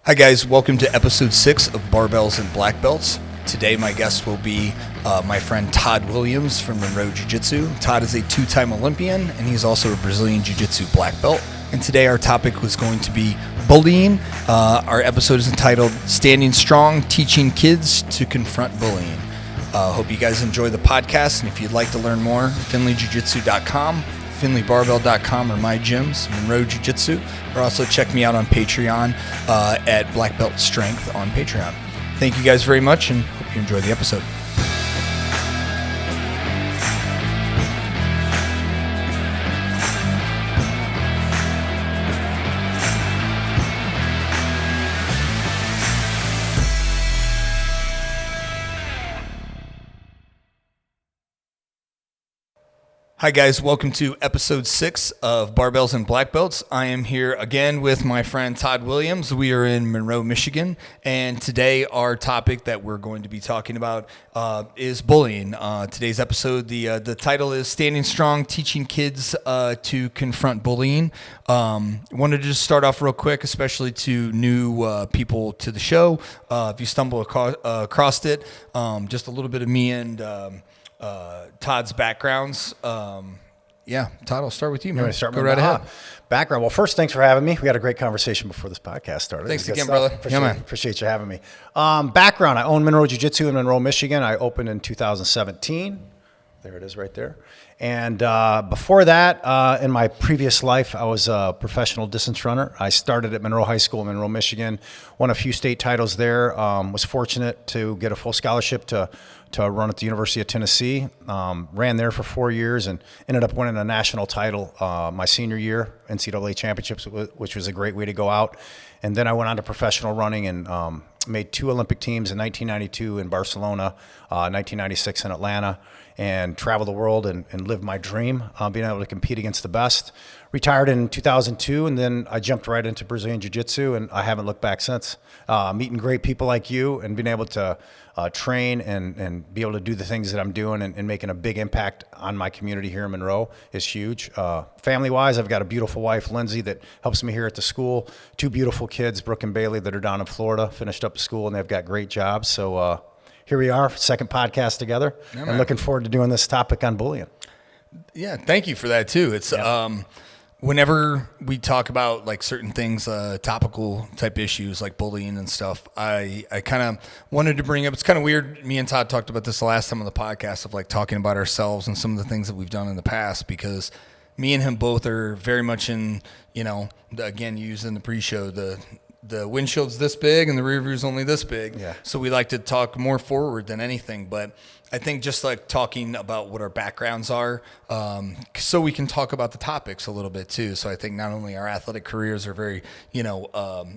Hi guys, welcome to episode 6 of Barbells and Black Belts. Today my guest will be my friend Todd Williams from Monroe Jiu-Jitsu. Todd is a 2-time Olympian and he's also a Brazilian Jiu-Jitsu black belt. And today our topic was going to be bullying. Our episode is entitled Standing Strong, Teaching Kids to Confront Bullying. Hope you guys enjoy the podcast, and if you'd like to learn more, finleyjiujitsu.com, finleybarbell.com are my gyms, Monroe Jiu-Jitsu, or also check me out on Patreon at Black Belt Strength on Patreon. Thank you guys very much, and hope you enjoy the episode. Hi guys, welcome to episode 6 of Barbells and Black Belts. I am here again with my friend Todd Williams. We are in Monroe, Michigan, and today our topic that we're going to be talking about is bullying. Today's episode, the title is Standing Strong, Teaching Kids to Confront Bullying. Wanted to just start off real quick, especially to new people to the show. If you stumble across it, just a little bit of me and Todd's backgrounds. Todd, I'll start with you, man. Go right ahead. Background. Well, first, thanks for having me. We had a great conversation before this podcast started. Thanks again, brother. Appreciate you having me. Background. I own Monroe Jiu-Jitsu in Monroe, Michigan. I opened in 2017. There it is right there. And before that, in my previous life, I was a professional distance runner. I started at Monroe High School in Monroe, Michigan, won a few state titles there, was fortunate to get a full scholarship to run at the University of Tennessee. Ran there for 4 years and ended up winning a national title my senior year, NCAA championships, which was a great way to go out. And then I went on to professional running and made 2 Olympic teams in 1992 in Barcelona, 1996 in Atlanta, and traveled the world and lived my dream, being able to compete against the best. Retired in 2002, and then I jumped right into Brazilian Jiu-Jitsu, and I haven't looked back since. Meeting great people like you and being able to train and be able to do the things that I'm doing and making a big impact on my community here in Monroe is huge. Family-wise, I've got a beautiful wife, Lindsey, that helps me here at the school. 2 beautiful kids, Brooke and Bailey, that are down in Florida, finished up school, and they've got great jobs. So here we are, second podcast together, and looking forward to doing this topic on bullying. Yeah, thank you for that too. It's whenever we talk about like certain things, topical type issues like bullying and stuff, I kind of wanted to bring up, it's kind of weird. Me and Todd talked about this the last time on the podcast of like talking about ourselves and some of the things that we've done in the past, because me and him both are very much in, again, using the pre-show, the windshield's this big and the rear view's only this big. Yeah. So we like to talk more forward than anything. But I think just like talking about what our backgrounds are, so we can talk about the topics a little bit too. So I think not only our athletic careers are very,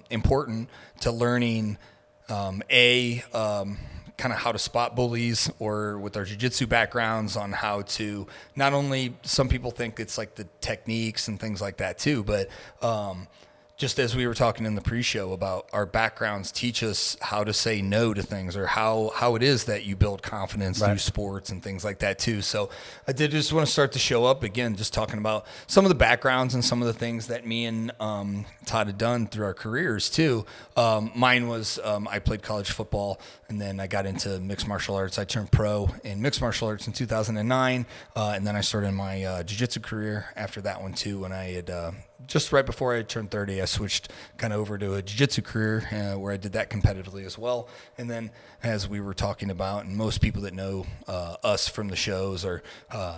important to learning, kind of how to spot bullies, or with our jiu-jitsu backgrounds on how to, not only some people think it's like the techniques and things like that too, but just as we were talking in the pre-show about our backgrounds teach us how to say no to things, or how it is that you build confidence through sports and things like that too. So I did just want to start the show up again, just talking about some of the backgrounds and some of the things that me and Todd had done through our careers too. Mine was I played college football, and then I got into mixed martial arts. I turned pro in mixed martial arts in 2009, and then I started my jiu-jitsu career after that one too, when I had just right before I turned 30, I switched kind of over to a jiu-jitsu career where I did that competitively as well. And then as we were talking about, and most people that know us from the shows or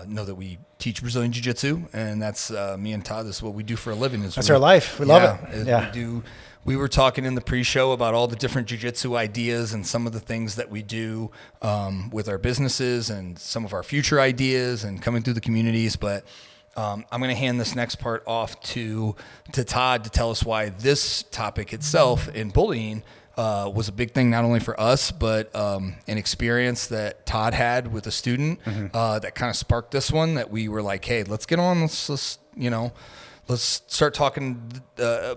know that we teach Brazilian Jiu-Jitsu, and that's me and Todd. This is what we do for a living. That's our life. We love it. Yeah. We were talking in the pre-show about all the different jiu-jitsu ideas and some of the things that we do with our businesses and some of our future ideas and coming through the communities. But I'm going to hand this next part off to Todd to tell us why this topic itself in bullying was a big thing, not only for us, but an experience that Todd had with a student that kind of sparked this one, that we were like, hey, let's get on, let's start talking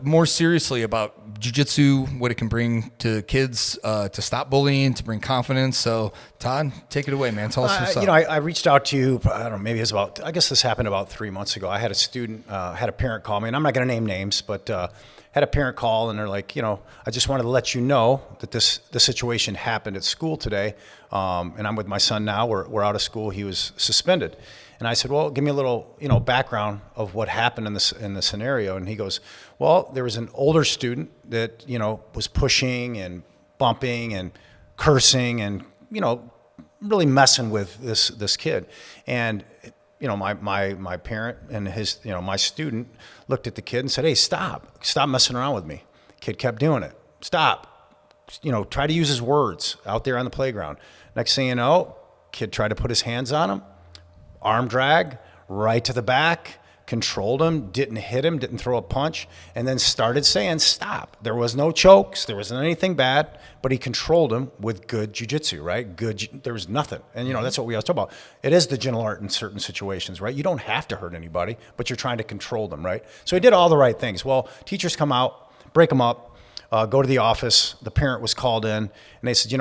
more seriously about jiu-jitsu, what it can bring to kids to stop bullying, to bring confidence. So, Todd, take it away, man. Tell us what's up. I reached out to you, I don't know, maybe it was I guess this happened about 3 months ago. I had a student, had a parent call me, and I'm not going to name names, but had a parent call and they're like, I just wanted to let you know that this situation happened at school today. And I'm with my son now. We're out of school. He was suspended. And I said, well, give me a little, background of what happened in the scenario. And he goes, well, there was an older student that, was pushing and bumping and cursing and, really messing with this kid. And, my parent and his, my student looked at the kid and said, hey, stop messing around with me. Kid kept doing it. Stop. Try to use his words out there on the playground. Next thing you know, kid tried to put his hands on him, arm drag right to the back, controlled him, didn't hit him, didn't throw a punch, and then started saying stop. There was no chokes, there wasn't anything bad, but he controlled him with good jiu-jitsu, right? There was nothing. And that's what we always talk about. It is the gentle art in certain situations, right? You don't have to hurt anybody, but you're trying to control them, right? So he did all the right things. Well, teachers come out, break them up, go to the office. The parent was called in, and they said,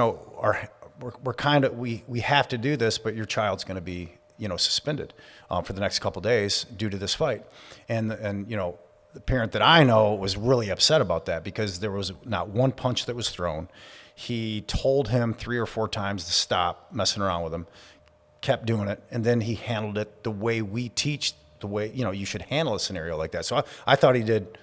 we have to do this, but your child's going to be suspended for the next couple of days due to this fight. And the parent that I know was really upset about that because there was not one punch that was thrown. He told him 3 or 4 times to stop messing around with him, kept doing it, and then he handled it the way we teach, the way you should handle a scenario like that. So I thought he did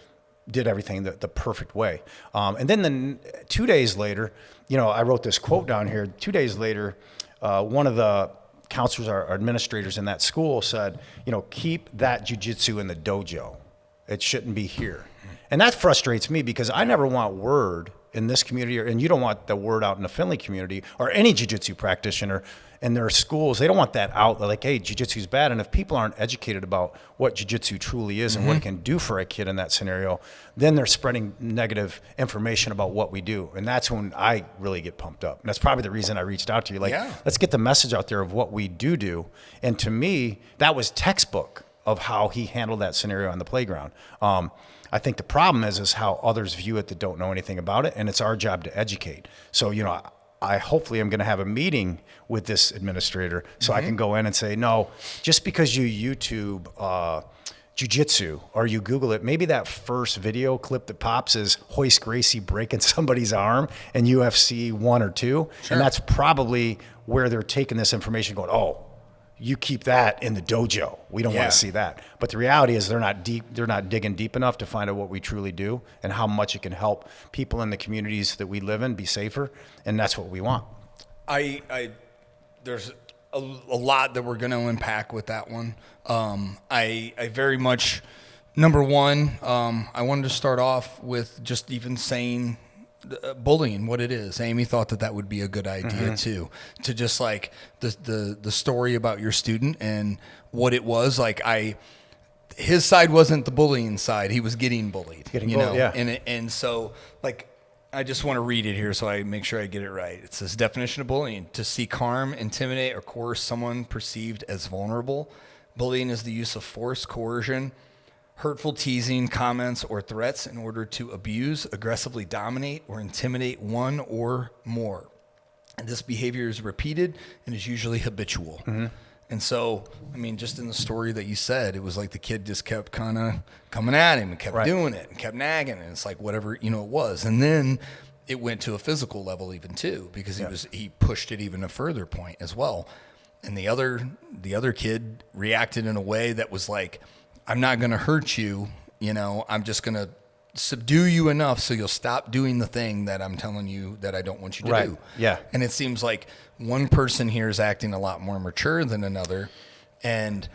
everything the perfect way. And then 2 days later, I wrote this quote down here. 2 days later, one of the counselors, our administrators in that school said, keep that jiu-jitsu in the dojo. It shouldn't be here. And that frustrates me because I never want word in this community, and you don't want the word out in the Finley community or any jiu-jitsu practitioner in their schools. They don't want that out. They're like, hey, jiu-jitsu is bad. And if people aren't educated about what jiu-jitsu truly is and what it can do for a kid in that scenario, then they're spreading negative information about what we do. And that's when I really get pumped up. And that's probably the reason I reached out to you. Let's get the message out there of what we do. And to me, that was textbook of how he handled that scenario on the playground. I think the problem is how others view it that don't know anything about it, and it's our job to educate. So, I hopefully am going to have a meeting with this administrator so I can go in and say, no, just because you YouTube jiu-jitsu or you Google it, maybe that first video clip that pops is Hoist Gracie breaking somebody's arm in UFC 1 or 2. Sure. And that's probably where they're taking this information going, oh, you keep that in the dojo. We don't want to see that. But the reality is they're not digging deep enough to find out what we truly do and how much it can help people in the communities that we live in be safer. And that's what we want. There's a lot that we're going to unpack with that one. I very much, number one, I wanted to start off with just even saying bullying, what it is. Amy thought that would be a good idea too, to just like the story about your student and what it was like. His side wasn't the bullying side; he was getting bullied. Yeah. And so like I just want to read it here so I make sure I get it right. It says, definition of bullying: to seek harm, intimidate, or coerce someone perceived as vulnerable. Bullying is the use of force, coercion, hurtful teasing, comments, or threats in order to abuse, aggressively dominate, or intimidate one or more. And this behavior is repeated and is usually habitual. And so, I mean, just in the story that you said, it was like the kid just kept kind of coming at him and kept doing it and kept nagging. And it's like whatever, it was. And then it went to a physical level even too, because he pushed it even a further point as well. And the other kid reacted in a way that was like, I'm not going to hurt you, I'm just going to subdue you enough so you'll stop doing the thing that I'm telling you that I don't want you to do. Yeah. And it seems like one person here is acting a lot more mature than another. And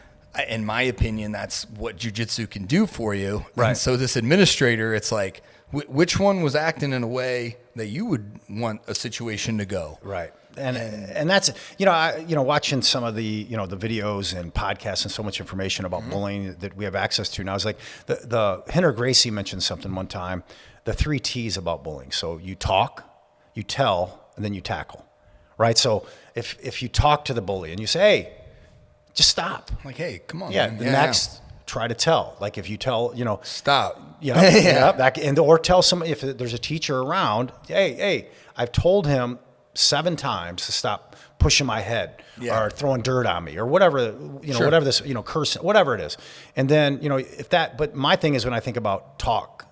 in my opinion, that's what jiu-jitsu can do for you. Right. And so this administrator, it's like, which one was acting in a way that you would want a situation to go? Right. And that's, watching some of the, the videos and podcasts and so much information about bullying that we have access to now. It's like the Henner Gracie mentioned something one time, the 3 T's about bullying. So you talk, you tell, and then you tackle, right? So if you talk to the bully and you say, hey, just stop. Like, hey, come on. Yeah. Man. Next, try to tell. Like if you tell, stop. Or tell somebody, if there's a teacher around, hey, I've told him 7 times to stop pushing my head or throwing dirt on me or whatever, whatever this, cursing, whatever it is. And then, but my thing is when I think about talk,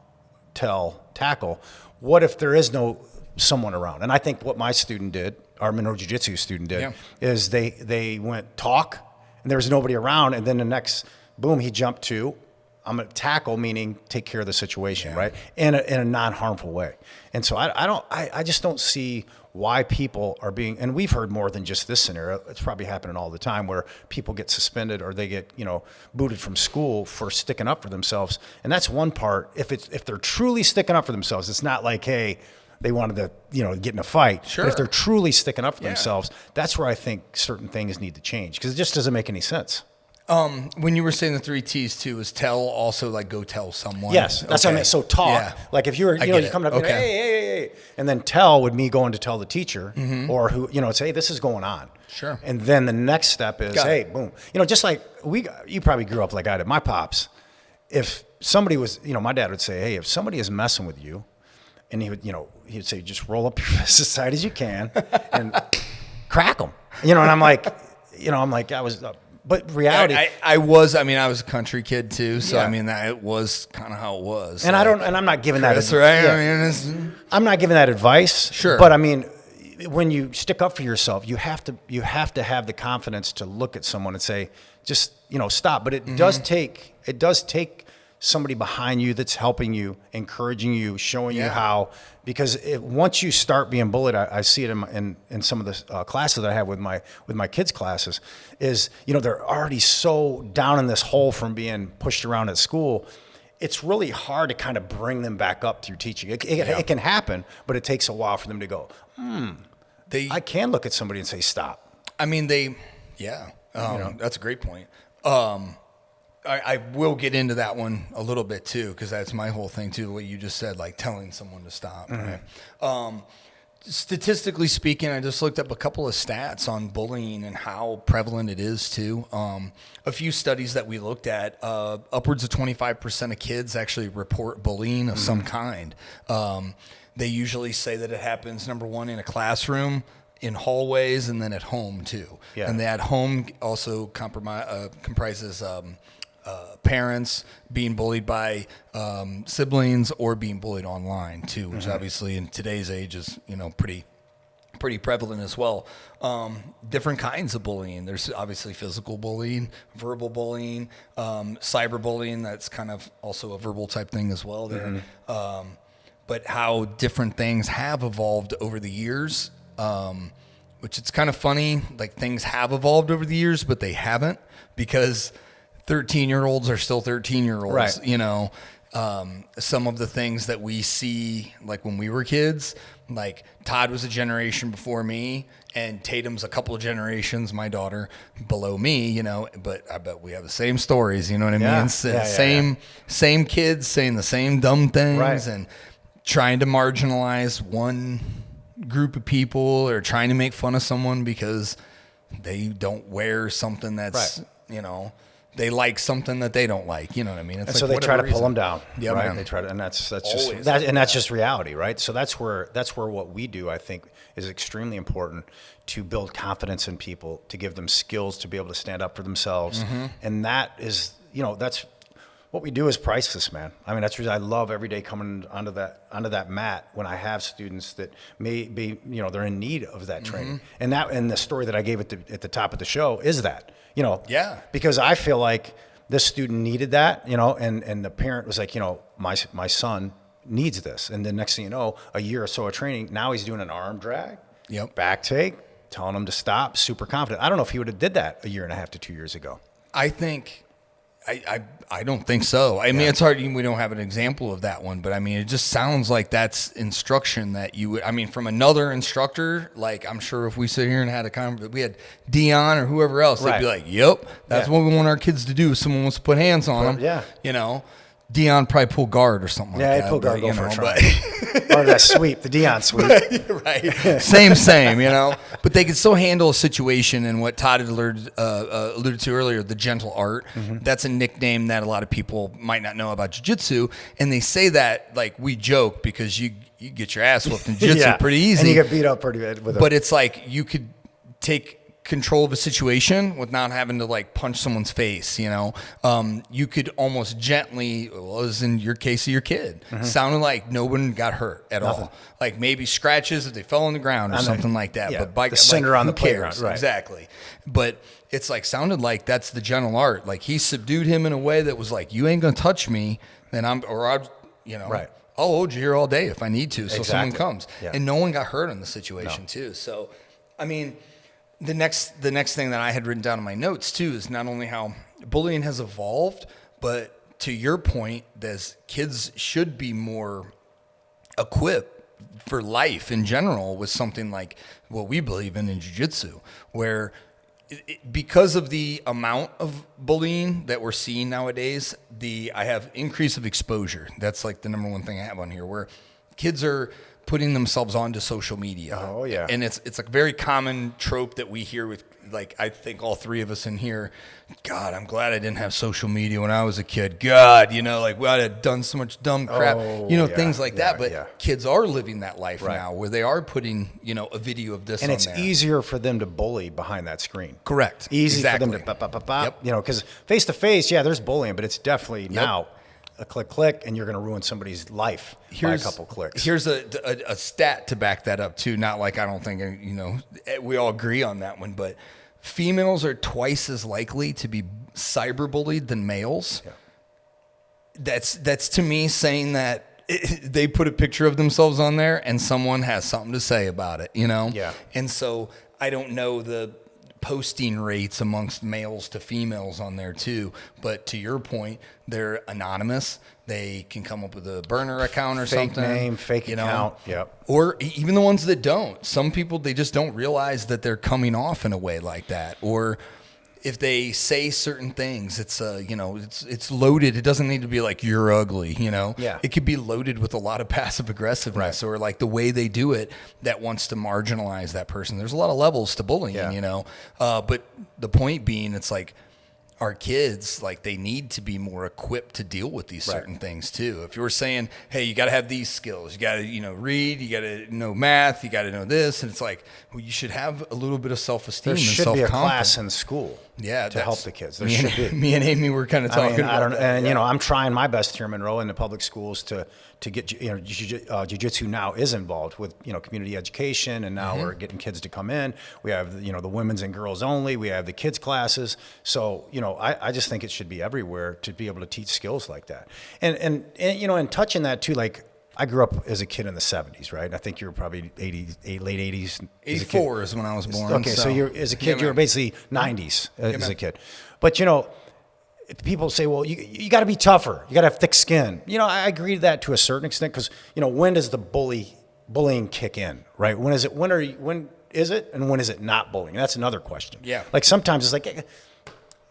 tell, tackle. What if there is no someone around? And I think what my student did, our Monroe Jiu-Jitsu student did, is they went talk, and there was nobody around, and then the next, boom, he jumped to, I'm going to tackle, meaning take care of the situation, right? In a non-harmful way. And so I just don't see why people are being, and we've heard more than just this scenario. It's probably happening all the time where people get suspended or they get, booted from school for sticking up for themselves. And that's one part. If they're truly sticking up for themselves, it's not like, hey, they wanted to, get in a fight. Sure. But if they're truly sticking up for themselves, that's where I think certain things need to change, because it just doesn't make any sense. When you were saying the 3 T's too, is tell, also like go tell someone. Yes, that's what I mean. So talk, like if you're coming up, hey, and then tell would me going to tell the teacher or who, say, hey, this is going on. Sure. And then the next step is, hey, boom. Just like you probably grew up like I did. My pops, if somebody was, my dad would say, hey, if somebody is messing with you, and he would say, just roll up your fist as tight as you can and crack them. And I'm like, I was. But reality, I was a country kid too, so that was kind of how it was. And I'm not giving that. That's right. Yeah. I'm not giving that advice. Sure. But when you stick up for yourself, you have to have the confidence to look at someone and say, just stop. But it does take somebody behind you that's helping you, encouraging you, showing you how. Because once you start being bullied, I see it in some of the classes that I have with my kids' classes, is they're already so down in this hole from being pushed around at school. It's really hard to kind of bring them back up through teaching. It can happen, but it takes a while for them to go, I can look at somebody and say, stop. That's a great point. I will get into that one a little bit too, because that's my whole thing too, what you just said, like telling someone to stop. Right? Statistically speaking, I just looked up a couple of stats on bullying and how prevalent it is too. A few studies that we looked at, upwards of 25% of kids actually report bullying of some kind. They usually say that it happens, number one, in a classroom, in hallways, and then at home too. Yeah. And that home also comprises parents being bullied by siblings or being bullied online too, which obviously in today's age is pretty prevalent as well. Different kinds of bullying. There's obviously physical bullying, verbal bullying, cyberbullying. That's kind of also a verbal type thing as well there. But how different things have evolved over the years, which it's kind of funny. Like things have evolved over the years, but they haven't, because 13-year-olds are still 13-year-olds, right. Some of the things that we see, like when we were kids, like Todd was a generation before me, and Tatum's a couple of generations, my daughter, below me, but I bet we have the same stories, you know what I mean? Same kids saying the same dumb things, right. And trying to marginalize one group of people or trying to make fun of someone because they don't wear something that's, right. They like something that they don't like, you know what I mean? It's and so they try to pull them down, right? Man. They try to, and that's just reality, right? So that's where what we do, I think, is extremely important to build confidence in people, to give them skills to be able to stand up for themselves, and that is, that's what we do is priceless, man. I mean, that's the reason I love every day coming onto that mat when I have students that may be, they're in need of that training, and the story that I gave at the top of the show is that. Because I feel like this student needed that, and the parent was like, my son needs this. And then next thing you know, a year or so of training, now he's doing an arm drag, back take, telling him to stop, super confident. I don't know if he would have did that a year and a half to 2 years ago. I think I don't think so. I mean, it's hard. We don't have an example of that one, but I mean, it just sounds like that's instruction that you would, from another instructor. Like, I'm sure if we sit here and had a conversation, we had Dion or whoever else, they'd be like, yep, that's what we want our kids to do. If someone wants to put hands on them, Dion probably pull guard or something like that. Yeah, he'd pull guard, go for a try. Or that sweep, the Dion sweep. Right. Same, But they can still handle a situation, and what Todd had alluded to earlier, the gentle art. That's a nickname that a lot of people might not know about jiu-jitsu, and they say that like we joke because you get your ass whooped in jiu-jitsu pretty easy. And you get beat up pretty bad with it. But it's like you could take control of a situation without having to like punch someone's face, you know. You could almost gently, well, as in your case of your kid, sounded like no one got hurt at all. Like maybe scratches if they fell on the ground or something like that. Yeah, but by the cinder on the playground, playground, right. Exactly. But it's like sounded like that's the gentle art. Like he subdued him in a way that was like, you ain't gonna touch me, then I'll hold you here all day if I need to. So someone comes, and no one got hurt in the situation too. So, I mean. The next thing that I had written down in my notes too is not only how bullying has evolved, but to your point, that kids should be more equipped for life in general with something like what we believe in jiu-jitsu, where because of the amount of bullying that we're seeing nowadays, I have increase of exposure. That's like the number one thing I have on here, where kids are putting themselves onto social media. Oh yeah. And it's a very common trope that we hear with, like, I think all three of us in here, God, I'm glad I didn't have social media when I was a kid. God, you know, like I'd have done so much dumb crap, things like that. But kids are living that life now where they are putting, a video of this and on it's there. easier for them to bully behind that screen. Correct. Easy for them to, because face to face, there's bullying, but it's definitely now a click, and you're going to ruin somebody's life by a couple clicks. Here's a stat to back that up too. Not like I don't think we all agree on that one, but females are twice as likely to be cyberbullied than males. Yeah. That's to me saying that they put a picture of themselves on there and someone has something to say about it. Yeah. And so I don't know the posting rates amongst males to females on there too, but to your point, they're anonymous. They can come up with a burner account or fake something, name, fake account. Yep. Or even the ones that don't. Some people, they just don't realize that they're coming off in a way like that. Or if they say certain things, it's it's loaded. It doesn't need to be like you're ugly, Yeah. It could be loaded with a lot of passive aggressiveness or like the way they do it that wants to marginalize that person. There's a lot of levels to bullying, but the point being, it's like our kids, like they need to be more equipped to deal with these certain things too. If you were saying, hey, you got to have these skills, you got to, read, you got to know math, you got to know this. And it's like, well, you should have a little bit of self-esteem and self-confidence. There should be a class in school to help the kids. There should be. Me and Amy were kind of talking about that. And, I'm trying my best here in Monroe in the public schools to get, jiu-jitsu now is involved with, community education. And now we're getting kids to come in. We have, the women's and girls only. We have the kids classes. So, I just think it should be everywhere to be able to teach skills like that. And touching that too, like I grew up as a kid in the 70s, right? I think you were probably late 80s. 84 is when I was born. Okay, so you're as a kid, you were basically 90s as a kid. But people say, well, you got to be tougher. You got to have thick skin. I agree to that to a certain extent because when does the bullying kick in, right? When is it? When is it? And when is it not bullying? That's another question. Yeah. Like sometimes it's like,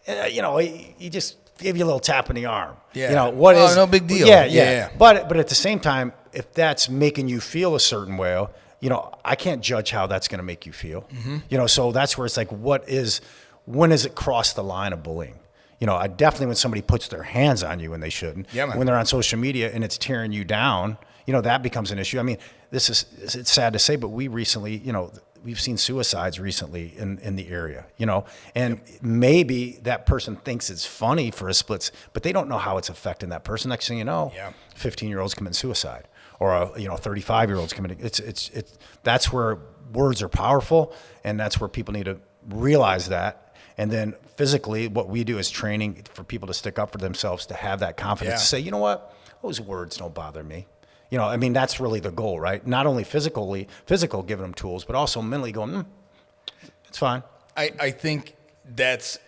he just gave you a little tap in the arm. Yeah. No big deal. Yeah. But at the same time, if that's making you feel a certain way, I can't judge how that's going to make you feel. So that's where it's like, when does it cross the line of bullying? I definitely, when somebody puts their hands on you when they shouldn't, when they're on social media and it's tearing you down, that becomes an issue. I mean, it's sad to say, but we recently, we've seen suicides recently in the area, and maybe that person thinks it's funny for a split, but they don't know how it's affecting that person. Next thing you know, 15-year-olds commit suicide, or 35-year-olds committing. It's that's where words are powerful, and that's where people need to realize that. And then physically, what we do is training for people to stick up for themselves, to have that confidence to say, you know what, those words don't bother me. That's really the goal, right? Not only physical, giving them tools, but also mentally going, it's fine. I think that's,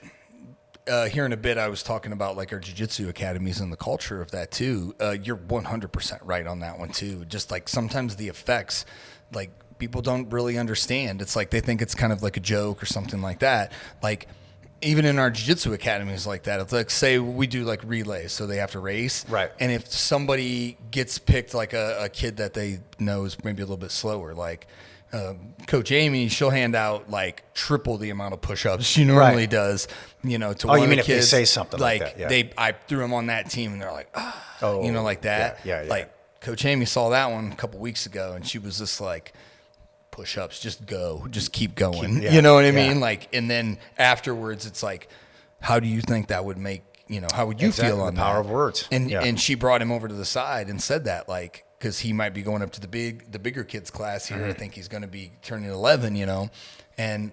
here in a bit, I was talking about like our jiu-jitsu academies and the culture of that too. You're 100% right on that one too. Just like sometimes the effects, like people don't really understand. It's like they think it's kind of like a joke or something like that. Like even in our jiu-jitsu academies like that, it's like, say we do like relays, so they have to race. Right. And if somebody gets picked, like a kid that they know is maybe a little bit slower, like Coach Amy, she'll hand out like triple the amount of push-ups she normally does, to one of the kids. If they say something like that? Yeah. I threw them on that team and they're like, like that. Yeah. Like Coach Amy saw that one a couple weeks ago and she was just like, push-ups, just go, just keep going. Yeah. You know what I mean? Like, and then afterwards it's like, how do you think that would make, how would you feel on the power that? of words. And she brought him over to the side and said that, like, because he might be going up to the bigger kids class here. I think he's going to be turning 11, and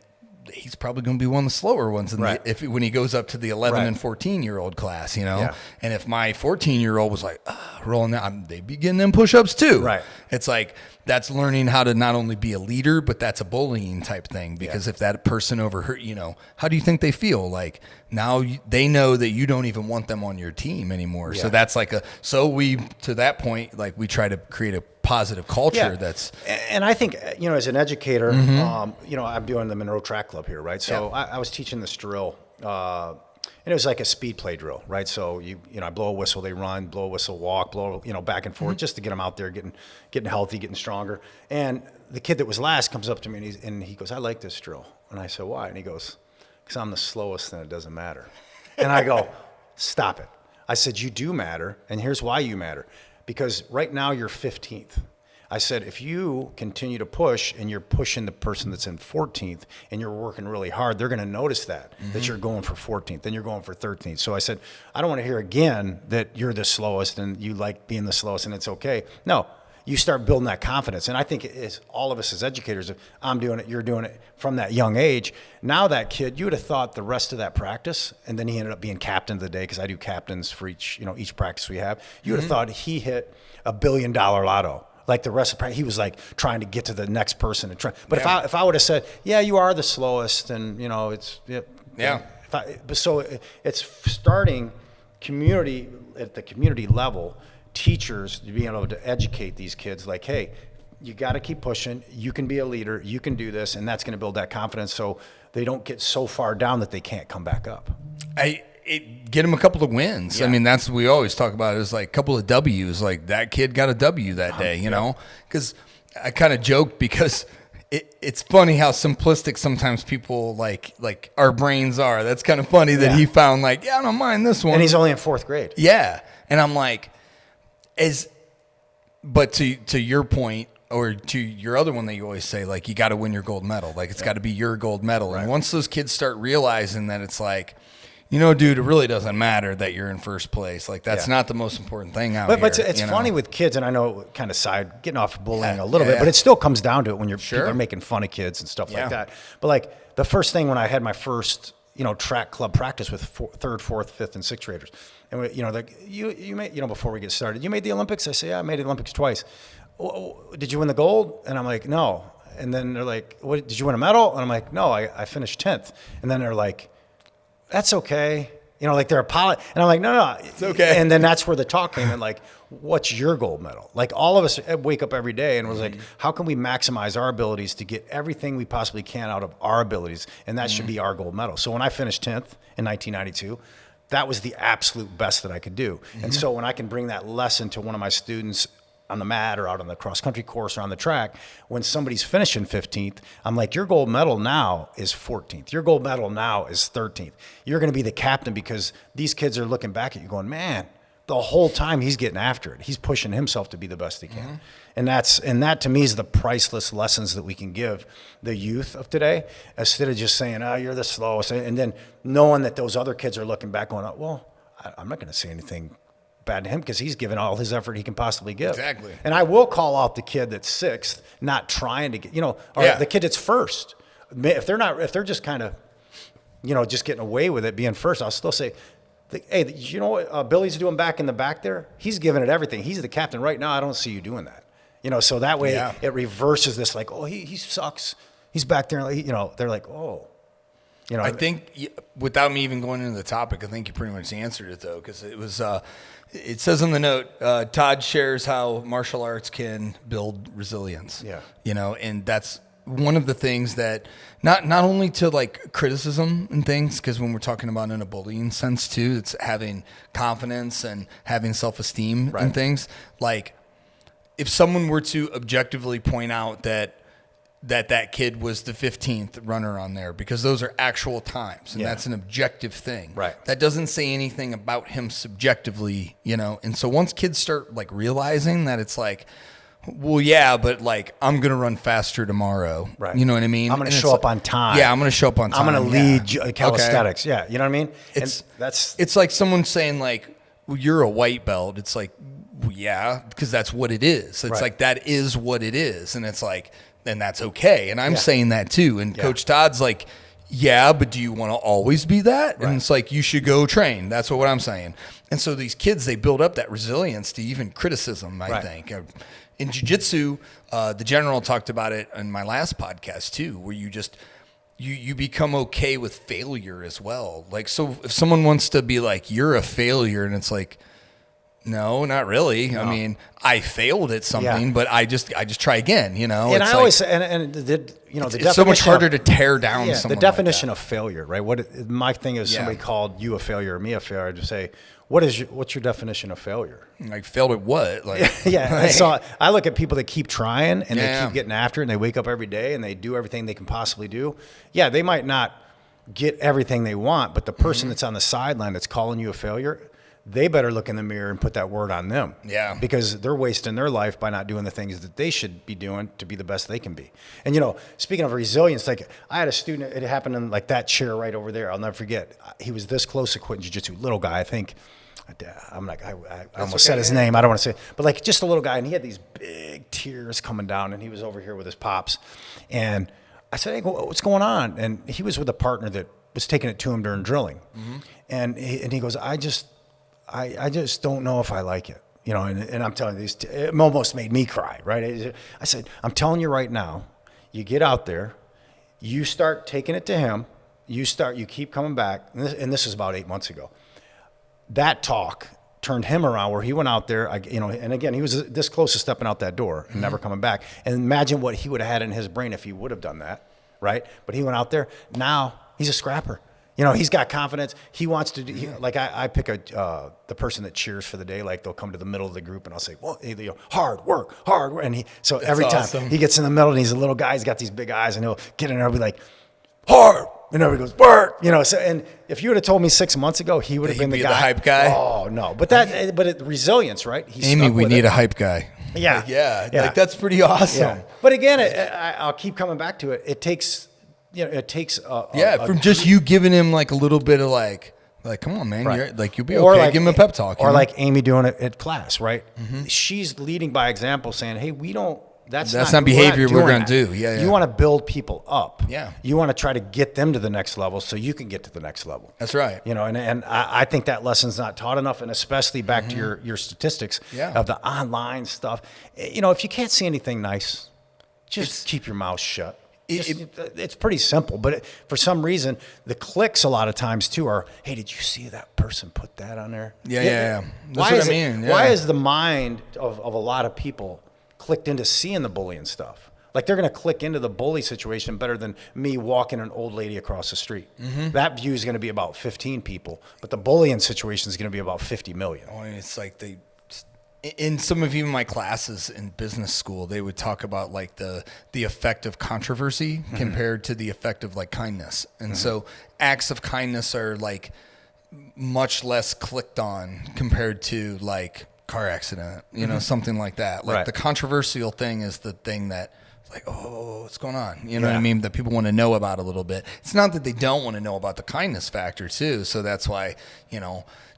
he's probably going to be one of the slower ones when he goes up to the 11 and 14-year-old class, And if my 14-year-old was like rolling out, they'd be getting them push-ups too. Right. It's like that's learning how to not only be a leader, but that's a bullying type thing. Because if that person overheard, how do you think they feel? Like now they know that you don't even want them on your team anymore. Yeah. So that's like to that point, like we try to create a positive culture that's. And I think, as an educator, I'm doing the Monroe Track Club here, right? So I was teaching this drill, and it was like a speed play drill, right? So I blow a whistle, they run, blow a whistle, walk, blow, back and forth, just to get them out there, getting healthy, getting stronger. And the kid that was last comes up to me and he goes, "I like this drill." And I said, "Why?" And he goes, "Because I'm the slowest and it doesn't matter." And I go, "Stop it." I said, "You do matter, and here's why you matter. Because right now you're 15th. I said, if you continue to push and you're pushing the person that's in 14th and you're working really hard, they're going to notice that you're going for 14th and you're going for 13th. So I said, I don't want to hear again that you're the slowest and you like being the slowest and it's okay. No, you start building that confidence. And I think it's all of us as educators, I'm doing it, you're doing it from that young age. Now that kid, you would have thought the rest of that practice, and then he ended up being captain of the day because I do captains for each practice we have. You would have thought he hit $1 billion lotto. Like the rest of the practice, he was like trying to get to the next person and try. But if I would have said, "Yeah, you are the slowest," and so it's starting community at the community level, teachers being able to educate these kids, like, hey, you got to keep pushing. You can be a leader. You can do this, and that's going to build that confidence, so they don't get so far down that they can't come back up. Get him a couple of wins. Yeah. I mean, that's what we always talk about is like a couple of W's. Like that kid got a W that day, you know? Because I kind of joked because it's funny how simplistic sometimes people like our brains are. That's kind of funny that he found like, I don't mind this one. And he's only in 4th grade. Yeah. And I'm like, but to your point, or to your other one that you always say, like, you got to win your gold medal. Like, it's got to be your gold medal. Right. And once those kids start realizing that it's like, dude, it really doesn't matter that you're in first place. Like, that's not the most important thing out here. But it's funny with kids, and I know kind of getting off bullying a little bit, but it still comes down to it when people are making fun of kids and stuff like that. But, like, the first thing when I had my first, track club practice with 3rd, 4th, 5th, and 6th graders, and, you made, before we get started, you made the Olympics? I say, yeah, I made the Olympics twice. Did you win the gold? And I'm like, no. And then they're like, what, did you win a medal? And I'm like, no, I finished 10th. And then they're like, that's okay. Like they're and I'm like, no, it's okay. And then that's where the talk came in, like, what's your gold medal? Like, all of us wake up every day and was like, how can we maximize our abilities to get everything we possibly can out of our abilities? And that should be our gold medal. So when I finished 10th in 1992, that was the absolute best that I could do. And so when I can bring that lesson to one of my students on the mat or out on the cross-country course or on the track, when somebody's finishing 15th, I'm like, your gold medal now is 14th. Your gold medal now is 13th. You're going to be the captain because these kids are looking back at you going, man, the whole time he's getting after it. He's pushing himself to be the best he can. And that to me is the priceless lessons that we can give the youth of today, instead of just saying, oh, you're the slowest. And then knowing that those other kids are looking back going, well, I'm not going to say anything bad to him because he's given all his effort he can possibly give. Exactly. And I will call out the kid that's 6th, not trying to get, or the kid that's 1st. If they're just kind of, just getting away with it being 1st, I'll still say, hey, you know what Billy's doing back in the back there? He's giving it everything. He's the captain right now. I don't see you doing that. So that way it reverses this, like, oh, he sucks. He's back there. They're like, oh. I think without me even going into the topic, I think you pretty much answered it though, because it was. It says on the note, Todd shares how martial arts can build resilience. Yeah. And that's one of the things that not only to like criticism and things, because when we're talking about in a bullying sense too, it's having confidence and having self-esteem and things. Like, if someone were to objectively point out that kid was the 15th runner on there, because those are actual times, and that's an objective thing. Right. That doesn't say anything about him subjectively, And so once kids start like realizing that, it's like, well, yeah, but like I'm gonna run faster tomorrow. Right. You know what I mean? I'm going to And show it's up on time. Yeah, I'm gonna show up on time. I'm going to lead Okay. calisthenics. Yeah, you know what I mean? It's like someone saying like, well, you're a white belt. It's like, well, yeah, because that's what it is. It's Right. like that is what it is, and it's like, and that's okay. And I'm saying that too. And Coach Todd's like, yeah, but do you want to always be that? Right. And it's like, you should go train. That's what I'm saying. And so these kids, they build up that resilience to even criticism, I think. In jiu-jitsu, the general talked about it in my last podcast too, where you just, you become okay with failure as well. Like, so if someone wants to be like, you're a failure, and it's like, no, not really. No. I mean, I failed at something, but I just try again, you know? And it's I always say, and the it's definition so much harder to tear down someone. The definition of failure, right? My thing is somebody called you a failure or me a failure. I just say, what's your definition of failure? Like, failed at what? Like, I look at people that keep trying and they keep getting after it, and they wake up every day and they do everything they can possibly do. Yeah, they might not get everything they want, but the person that's on the sideline that's calling you a failure, they better look in the mirror and put that word on them. Yeah. Because they're wasting their life by not doing the things that they should be doing to be the best they can be. And, speaking of resilience, like I had a student, it happened in like that chair right over there. I'll never forget. He was this close to quitting jiu-jitsu. Little guy, I think. I'm like, I almost said his name. I don't want to say, but like just a little guy. And he had these big tears coming down, and he was over here with his pops. And I said, hey, what's going on? And he was with a partner that was taking it to him during drilling. And he goes, I just don't know if I like it, and I'm telling you, it almost made me cry, right? I said, I'm telling you right now, you get out there, you start taking it to him, you keep coming back, and this is about 8 months ago. That talk turned him around where he went out there, and again, he was this close to stepping out that door and never coming back. And imagine what he would have had in his brain if he would have done that, right? But he went out there. Now he's a scrapper. He's got confidence. He wants to do, like I pick the person that cheers for the day. Like they'll come to the middle of the group and I'll say, well, hard work. And every time he gets in the middle and he's a little guy, he's got these big eyes, and he'll get in there and be like, hard. And everybody goes, work. So, and if you would have told me 6 months ago, he would have been the guy. The hype guy. Oh no. But resilience, right? Amy, we need a hype guy. Yeah. Like that's pretty awesome. Yeah. But again, I'll keep coming back to it. It takes, from just you giving him like a little bit of like, come on, man, you're, like you'll be okay. Like, give him a pep talk. Or like Amy doing it at class, right? She's leading by example, saying, "Hey, that's not behavior we're going to do." Yeah. You want to build people up. Yeah. You want to try to get them to the next level so you can get to the next level. That's right. And I think that lesson's not taught enough, and especially back to your statistics of the online stuff. If you can't see anything nice, just keep your mouth shut. It's pretty simple, but for some reason, the clicks a lot of times too are, hey, did you see that person put that on there? Yeah. That's what I mean. Why is the mind of a lot of people clicked into seeing the bullying stuff? Like they're going to click into the bully situation better than me walking an old lady across the street. That view is going to be about 15 people, but the bullying situation is going to be about 50 million. Oh, it's like in some of even my classes in business school, they would talk about like the effect of controversy compared to the effect of like kindness. And so acts of kindness are like much less clicked on compared to like car accident, something like that. Like the controversial thing is the thing that like, oh, what's going on? You know what I mean? That people want to know about a little bit. It's not that they don't want to know about the kindness factor too. So that's why,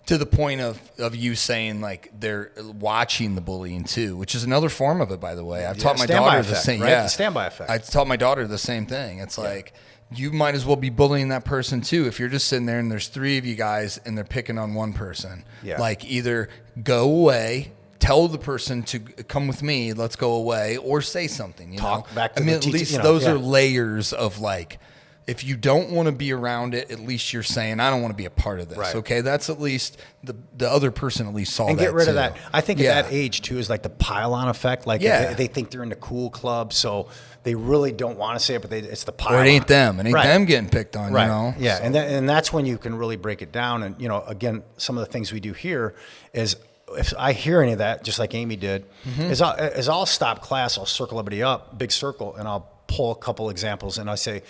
to the point of you saying like they're watching the bullying too, which is another form of it, by the way. I've taught my daughter the same. Right? The standby effect. I taught my daughter the same thing. It's like you might as well be bullying that person too. If you're just sitting there and there's three of you guys and they're picking on one person, like either go away, tell the person to come with me, let's go away, or say something. Talk back to the teacher, at least those are layers of like. If you don't want to be around it, at least you're saying, I don't want to be a part of this. Right. Okay, that's at least the other person at least saw that. And get rid of too. that. I think at that age too is like the pile-on effect. Like they think they're in the cool club, so they really don't want to say it, but it's the pile-on. Or it ain't them. It ain't them getting picked on. Right. Yeah, so. and that's when you can really break it down. And again, some of the things we do here is, if I hear any of that, just like Amy did, is I'll stop class, I'll circle everybody up, big circle, and I'll pull a couple examples, and I'll say,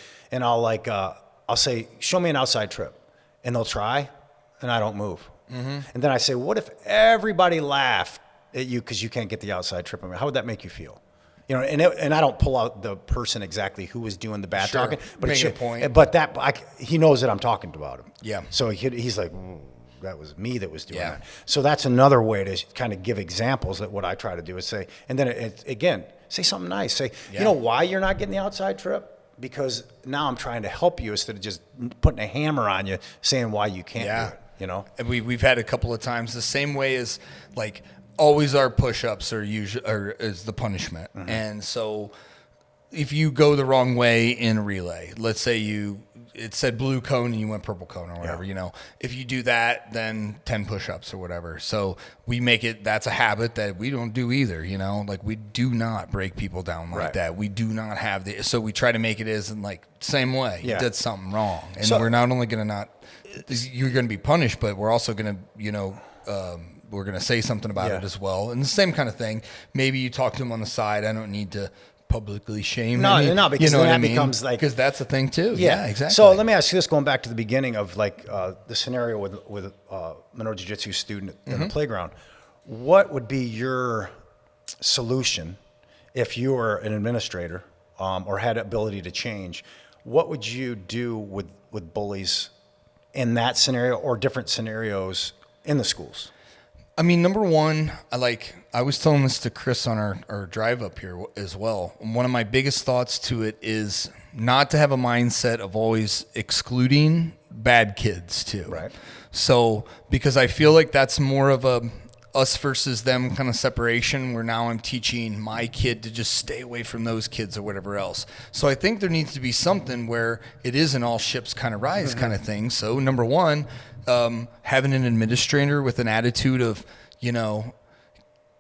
show me an outside trip, and they'll try, and I don't move. And then I say, what if everybody laughed because you can't get the outside trip. I mean, how would that make you feel? You know, and I don't pull out the person exactly who was doing the bad talking, but Make a point. But he knows that I'm talking about him. Yeah. So he's like, that was me that was doing that. So that's another way to kind of give examples that what I try to do is say, and then again, say something nice. Say, you know why you're not getting the outside trip? Because now I'm trying to help you instead of just putting a hammer on you, saying why you can't do it. You know, and we've had a couple of times the same way as like always our push-ups is the punishment, and so if you go the wrong way in a relay, let's say it said blue cone and you went purple cone or whatever, you know, if you do that, then 10 push-ups or whatever. So we make it, that's a habit that we don't do either, you know, like we do not break people down like that. We do not have so we try to make it as in like same way. You did something wrong. And we're not only going to you're going to be punished, but we're also going to, you know, we're going to say something about it as well. And the same kind of thing. Maybe you talk to them on the side. I don't need to publicly shame no, because you know then that I mean? becomes like, because that's a thing too. Yeah, exactly. So let me ask you this, going back to the beginning of like the scenario with Monroe Jiu-Jitsu student in the playground. What would be your solution if you were an administrator or had ability to change? What would you do with bullies in that scenario or different scenarios in the schools? I mean, number one, I was telling this to Chris on our drive up here as well. One of my biggest thoughts to it is not to have a mindset of always excluding bad kids too. Right. So, because I feel like that's more of a us versus them kind of separation, where now I'm teaching my kid to just stay away from those kids or whatever else. So I think there needs to be something where it is an all ships kind of rise kind of thing. So number one, having an administrator with an attitude of, you know,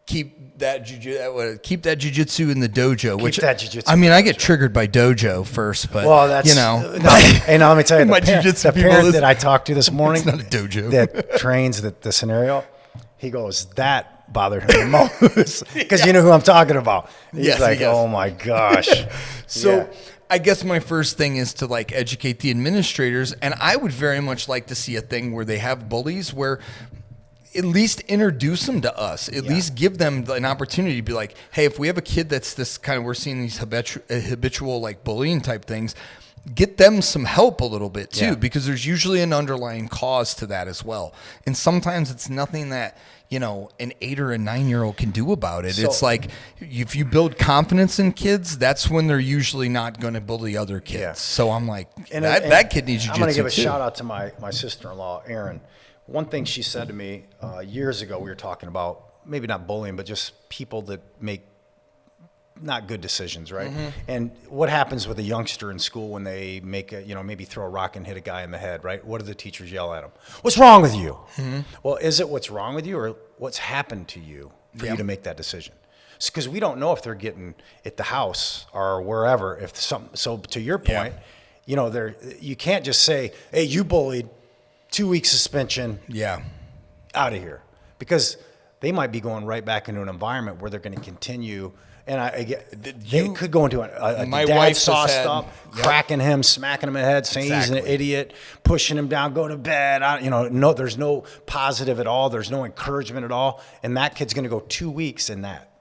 keep that jiu-jitsu in the dojo. I mean, I get triggered by dojo first, but that's, you know. Hey, now let me tell you, the parent that I talked to this morning, it's not a dojo, that trains the scenario, he goes, that bothered him the most because you know who I'm talking about. He's oh my gosh. So I guess my first thing is to like educate the administrators, and I would very much like to see a thing where they have bullies where at least introduce them to us, at least give them an opportunity to be like, hey, if we have a kid that's this kind of, we're seeing these habitual like bullying type things, get them some help a little bit too, because there's usually an underlying cause to that as well. And sometimes it's nothing that, you know, an 8 or a 9-year-old can do about it. So, it's like if you build confidence in kids, that's when they're usually not going to bully other kids. Yeah. So I'm like, that kid needs jiu-jitsu. I'm going to give a shout out to my sister-in-law, Erin. One thing she said to me years ago, we were talking about maybe not bullying, but just people that make not good decisions, right? And what happens with a youngster in school when they make maybe throw a rock and hit a guy in the head, right? What do the teachers yell at them? What's wrong with you? Well, is it what's wrong with you or what's happened to you for you to make that decision? Because we don't know if they're getting at the house or wherever. So to your point, you know, you can't just say, hey, you bullied, 2-week suspension, out of here, because they might be going right back into an environment where they're going to continue. And they could go into a my dad wife sauced up, cracking him, smacking him in the head, saying he's an idiot, pushing him down, go to bed. There's no positive at all. There's no encouragement at all. And that kid's going to go 2 weeks in that.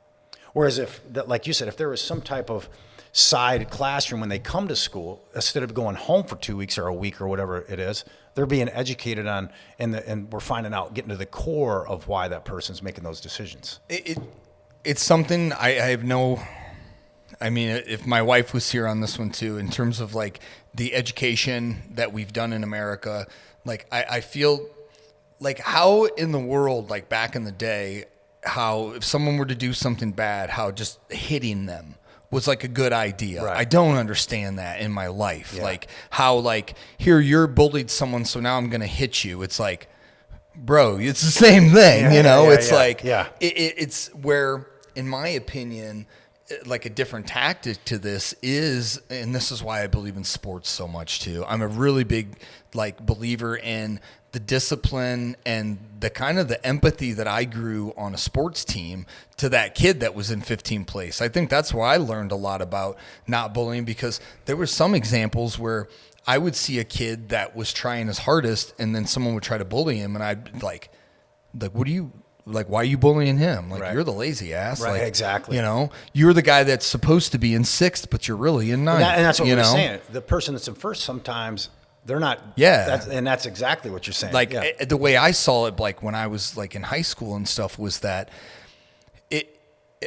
Whereas like you said, if there was some type of side classroom when they come to school, instead of going home for 2 weeks or a week or whatever it is, they're being educated on, and we're finding out, getting to the core of why that person's making those decisions. It's something I have I mean, if my wife was here on this one too, in terms of like the education that we've done in America, like I feel like how in the world, like back in the day, how if someone were to do something bad, how just hitting them was like a good idea. Right. I don't understand that in my life. Like how like, here you're bullied someone, so now I'm going to hit you. It's like, bro, it's the same thing, it's where, in my opinion, like a different tactic to this is, and this is why I believe in sports so much too. I'm a really big like believer in the discipline and the kind of the empathy that I grew on a sports team to that kid that was in 15th place. I think that's where I learned a lot about not bullying, because there were some examples where I would see a kid that was trying his hardest and then someone would try to bully him and I'd like, what are you Like, why are you bullying him? Like, Right. you're the lazy ass. Right, like, exactly. You know, you're the guy that's supposed to be in sixth, but you're really in ninth. And that's what you we're know? saying. The person that's in first, sometimes they're not. Yeah. And that's exactly what you're saying. Like, yeah. the way I saw it, like, when I was, like, in high school and stuff, was that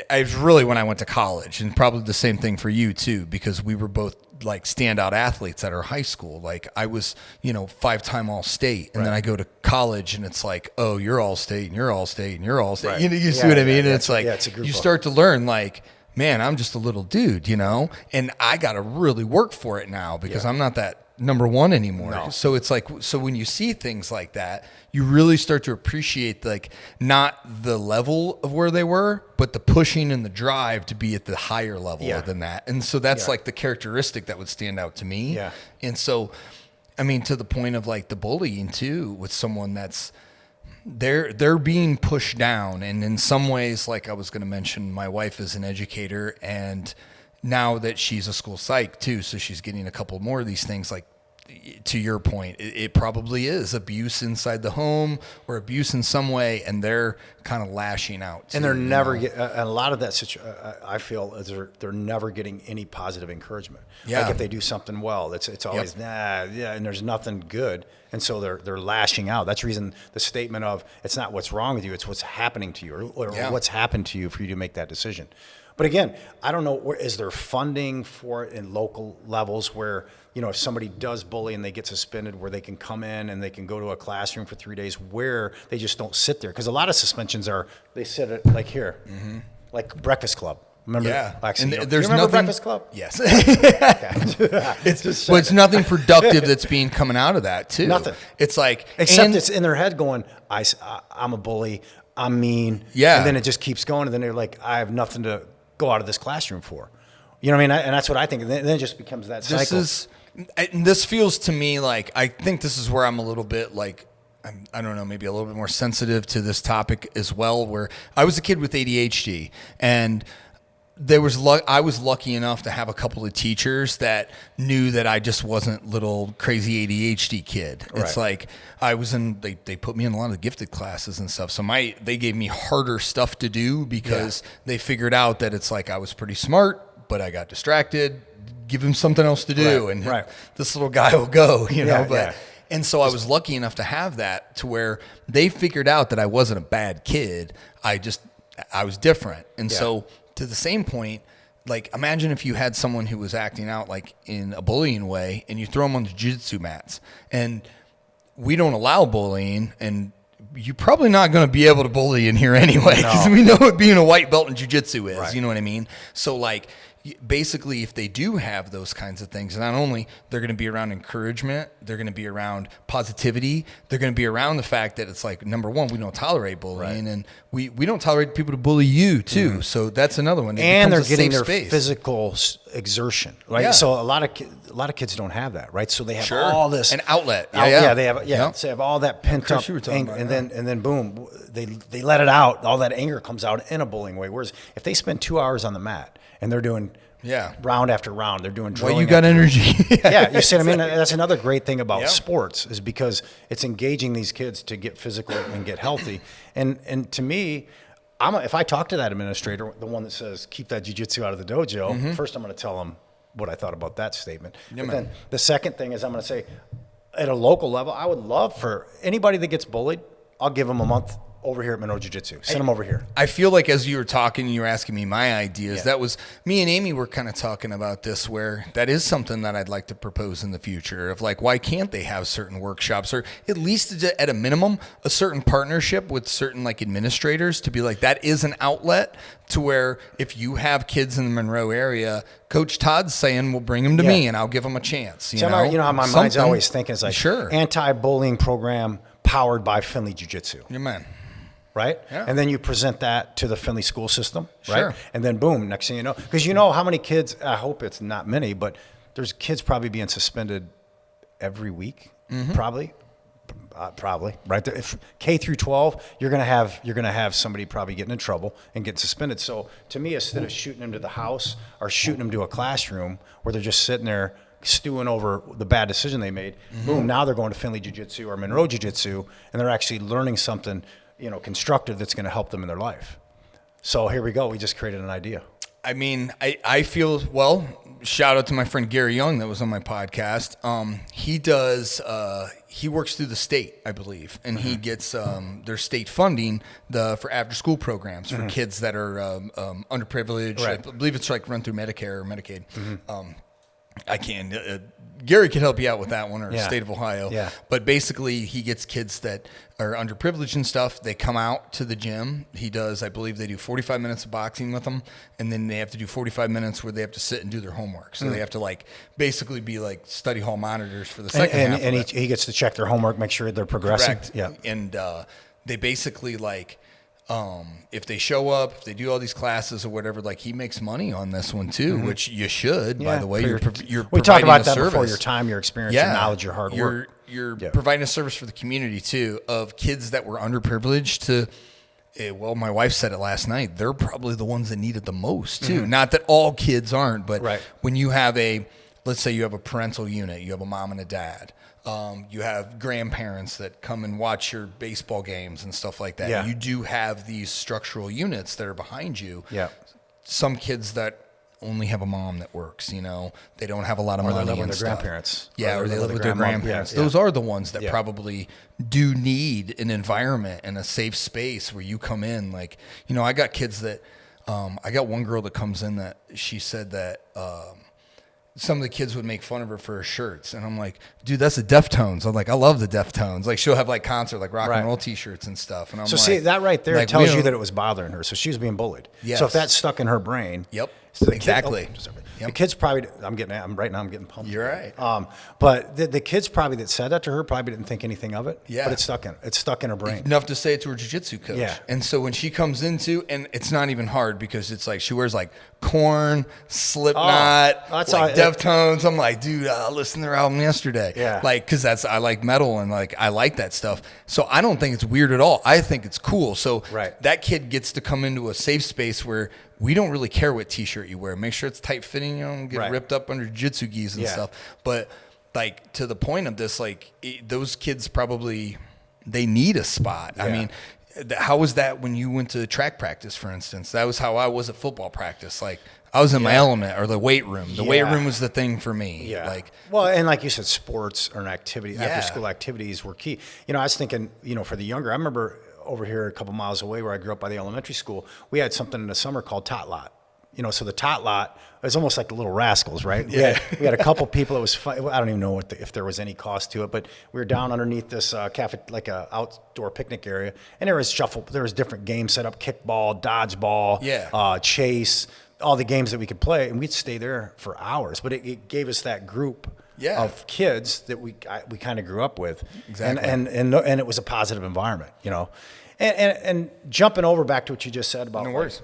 I was really when I went to college, and probably the same thing for you too, because we were both like standout athletes at our high school. Like I was, 5-time All-State, and then I go to college, and it's like, oh, you're All-State, and you're All-State, and you're All-State. Right. You see what I mean? And it's like it's a group you of- start to learn, like, man, I'm just a little dude, and I got to really work for it now because I'm not that number one anymore. No. So it's like, so when you see things like that, you really start to appreciate, like, not the level of where they were, but the pushing and the drive to be at the higher level than that. And so that's like the characteristic that would stand out to me. Yeah. And so, I mean, to the point of like the bullying too, with someone that's, they're being pushed down. And in some ways, like I was going to mention, my wife is an educator, and now that she's a school psych too, so she's getting a couple more of these things. Like, to your point, it probably is abuse inside the home or abuse in some way, and they're kind of lashing out too, And they're never get a lot of that I feel is they're never getting any positive encouragement. Yeah. Like if they do something well, it's always and there's nothing good, and so they're lashing out. That's the reason the statement of it's not what's wrong with you, it's what's happening to you, or what's happened to you for you to make that decision. But again, I don't know, is there funding for it in local levels where, if somebody does bully and they get suspended, where they can come in and they can go to a classroom for 3 days where they just don't sit there? Because a lot of suspensions they sit at, like here, like Breakfast Club. Remember? Yeah. Actually, And there's you remember nothing. Breakfast Club? Yes. It's nothing productive that's being coming out of that too. Nothing. It's like, Except it's in their head going, I'm a bully, I'm mean. Yeah. And then it just keeps going, and then they're like, I have nothing to go out of this classroom for. You know what I mean? And that's what I think. And then it just becomes that cycle. This feels to me like, I think this is where I'm a little bit like, I don't know, maybe a little bit more sensitive to this topic as well, where I was a kid with ADHD, and I was lucky enough to have a couple of teachers that knew that I just wasn't little crazy ADHD kid. Right. It's like I was they put me in a lot of gifted classes and stuff. So they gave me harder stuff to do because they figured out that it's like I was pretty smart, but I got distracted. Give him something else to do, and this little guy will go, And so I was lucky enough to have that, to where they figured out that I wasn't a bad kid. I was different. And so to the same point, like, imagine if you had someone who was acting out like in a bullying way, and you throw them on the jiu-jitsu mats, and we don't allow bullying, and you're probably not going to be able to bully in here anyway, because we know what being a white belt in jiu-jitsu is, you know what I mean? So like, basically, if they do have those kinds of things, not only they're going to be around encouragement, they're going to be around positivity, they're going to be around the fact that it's like, number one, we don't tolerate bullying, and we don't tolerate people to bully you too. So that's another one. And they're getting their physical exertion, right? Yeah. So a lot of kids don't have that, right? So they have all this an outlet. They have so they have all that pent up anger, and then boom, they let it out. All that anger comes out in a bullying way. Whereas if they spend 2 hours on the mat and they're doing round after round, they're doing drilling. Well, you got energy. You see what I mean? That's another great thing about sports, is because it's engaging these kids to get physical and get healthy. And to me, if I talk to that administrator, the one that says keep that jiu-jitsu out of the dojo, first I'm going to tell them what I thought about that statement. But then the second thing is I'm going to say, at a local level, I would love for anybody that gets bullied, I'll give them a month over here at Monroe Jiu-Jitsu. Send them over here. I feel like as you were talking, you were asking me my ideas. That was, me and Amy were kind of talking about this, where that is something that I'd like to propose in the future, of like, why can't they have certain workshops, or at least at a minimum, a certain partnership with certain like administrators, to be like, that is an outlet, to where if you have kids in the Monroe area, Coach Todd's saying, well, bring them to me and I'll give them a chance. You know how my mind's always thinking is like, anti-bullying program powered by Finley Jiu-Jitsu. Yeah, man. Right? Yeah. And then you present that to the Finley school system, right? Sure. And then boom, next thing you know, because you know how many kids, I hope it's not many, but there's kids probably being suspended every week, probably, right? If K through 12, you're gonna have somebody probably getting in trouble and getting suspended. So to me, instead of shooting them to the house or shooting them to a classroom where they're just sitting there stewing over the bad decision they made, boom, now they're going to Finley Jiu-Jitsu or Monroe Jiu-Jitsu, and they're actually learning something constructive that's going to help them in their life. So here we go. We just created an idea. I mean, I feel, well, shout out to my friend Gary Young that was on my podcast. He works through the state, I believe, and he gets their state funding for after-school programs for kids that are underprivileged. Right. I believe it's like run through Medicare or Medicaid. I can. Gary can help you out with that one, or the state of Ohio. Yeah. But basically, he gets kids that are underprivileged and stuff. They come out to the gym. He does, I believe they do 45 minutes of boxing with them, and then they have to do 45 minutes where they have to sit and do their homework. So they have to basically be like study hall monitors for the second half. And he gets to check their homework, make sure they're progressing. Correct. Yeah. And they basically if they show up, if they do all these classes or whatever, he makes money on this one too, which you should, by the way. We talked about that service. before, your time, your experience, your knowledge, your hard work. You're providing a service for the community too, of kids that were underprivileged to, well, my wife said it last night, they're probably the ones that need it the most too. Not that all kids aren't, but when you have let's say you have a parental unit, you have a mom and a dad, you have grandparents that come and watch your baseball games and stuff like that. Yeah. You do have these structural units that are behind you. Yeah. Some kids that only have a mom that works, they don't have a lot of money. Or they live with and their stuff. grandparents. Yeah, or they live with their grandparents. Yeah. Those are the ones that probably do need an environment and a safe space where you come in. I got kids that, I got one girl that comes in that she said that, some of the kids would make fun of her for her shirts. And I'm like, dude, that's the Deftones. I'm like, I love the Deftones. She'll have concert, rock and roll t-shirts and stuff. And I'm see, that right there tells you that it was bothering her. So she was being bullied. Yes. So if that's stuck in her brain. Yep. So Exactly. The kids probably, right now I'm getting pumped. You're right. But the kids probably that said that to her probably didn't think anything of it. Yeah. But it's stuck in her brain. Enough to say it to her jiu-jitsu coach. Yeah. And so when she comes into, and it's not even hard because it's she wears Korn, Slipknot, Deftones. I'm like, dude, I listened to their album yesterday. Yeah. Because I like metal and I like that stuff. So I don't think it's weird at all. I think it's cool. So that kid gets to come into a safe space where we don't really care what t-shirt you wear. Make sure it's tight fitting, don't get ripped up under jiu-jitsu gis and stuff. But to the point of this, those kids probably, they need a spot. I mean, how was that when you went to track practice, for instance? That was how I was at football practice. I was in my element, or the weight room. The weight room was the thing for me. Yeah. Well, and like you said, sports or an activity, after school activities were key. I was thinking, for the younger, I remember over here a couple miles away where I grew up by the elementary school, we had something in the summer called Tot Lot. So the Tot Lot was almost like the Little Rascals, right? Yeah. We had a couple people. It was fun. I don't even know if there was any cost to it, but we were down underneath this cafe, like a outdoor picnic area, and there was different games set up: kickball, dodgeball, chase, all the games that we could play, and we'd stay there for hours. But it gave us that group of kids that we kind of grew up with, exactly, and it was a positive environment, And jumping over back to what you just said about, no worries.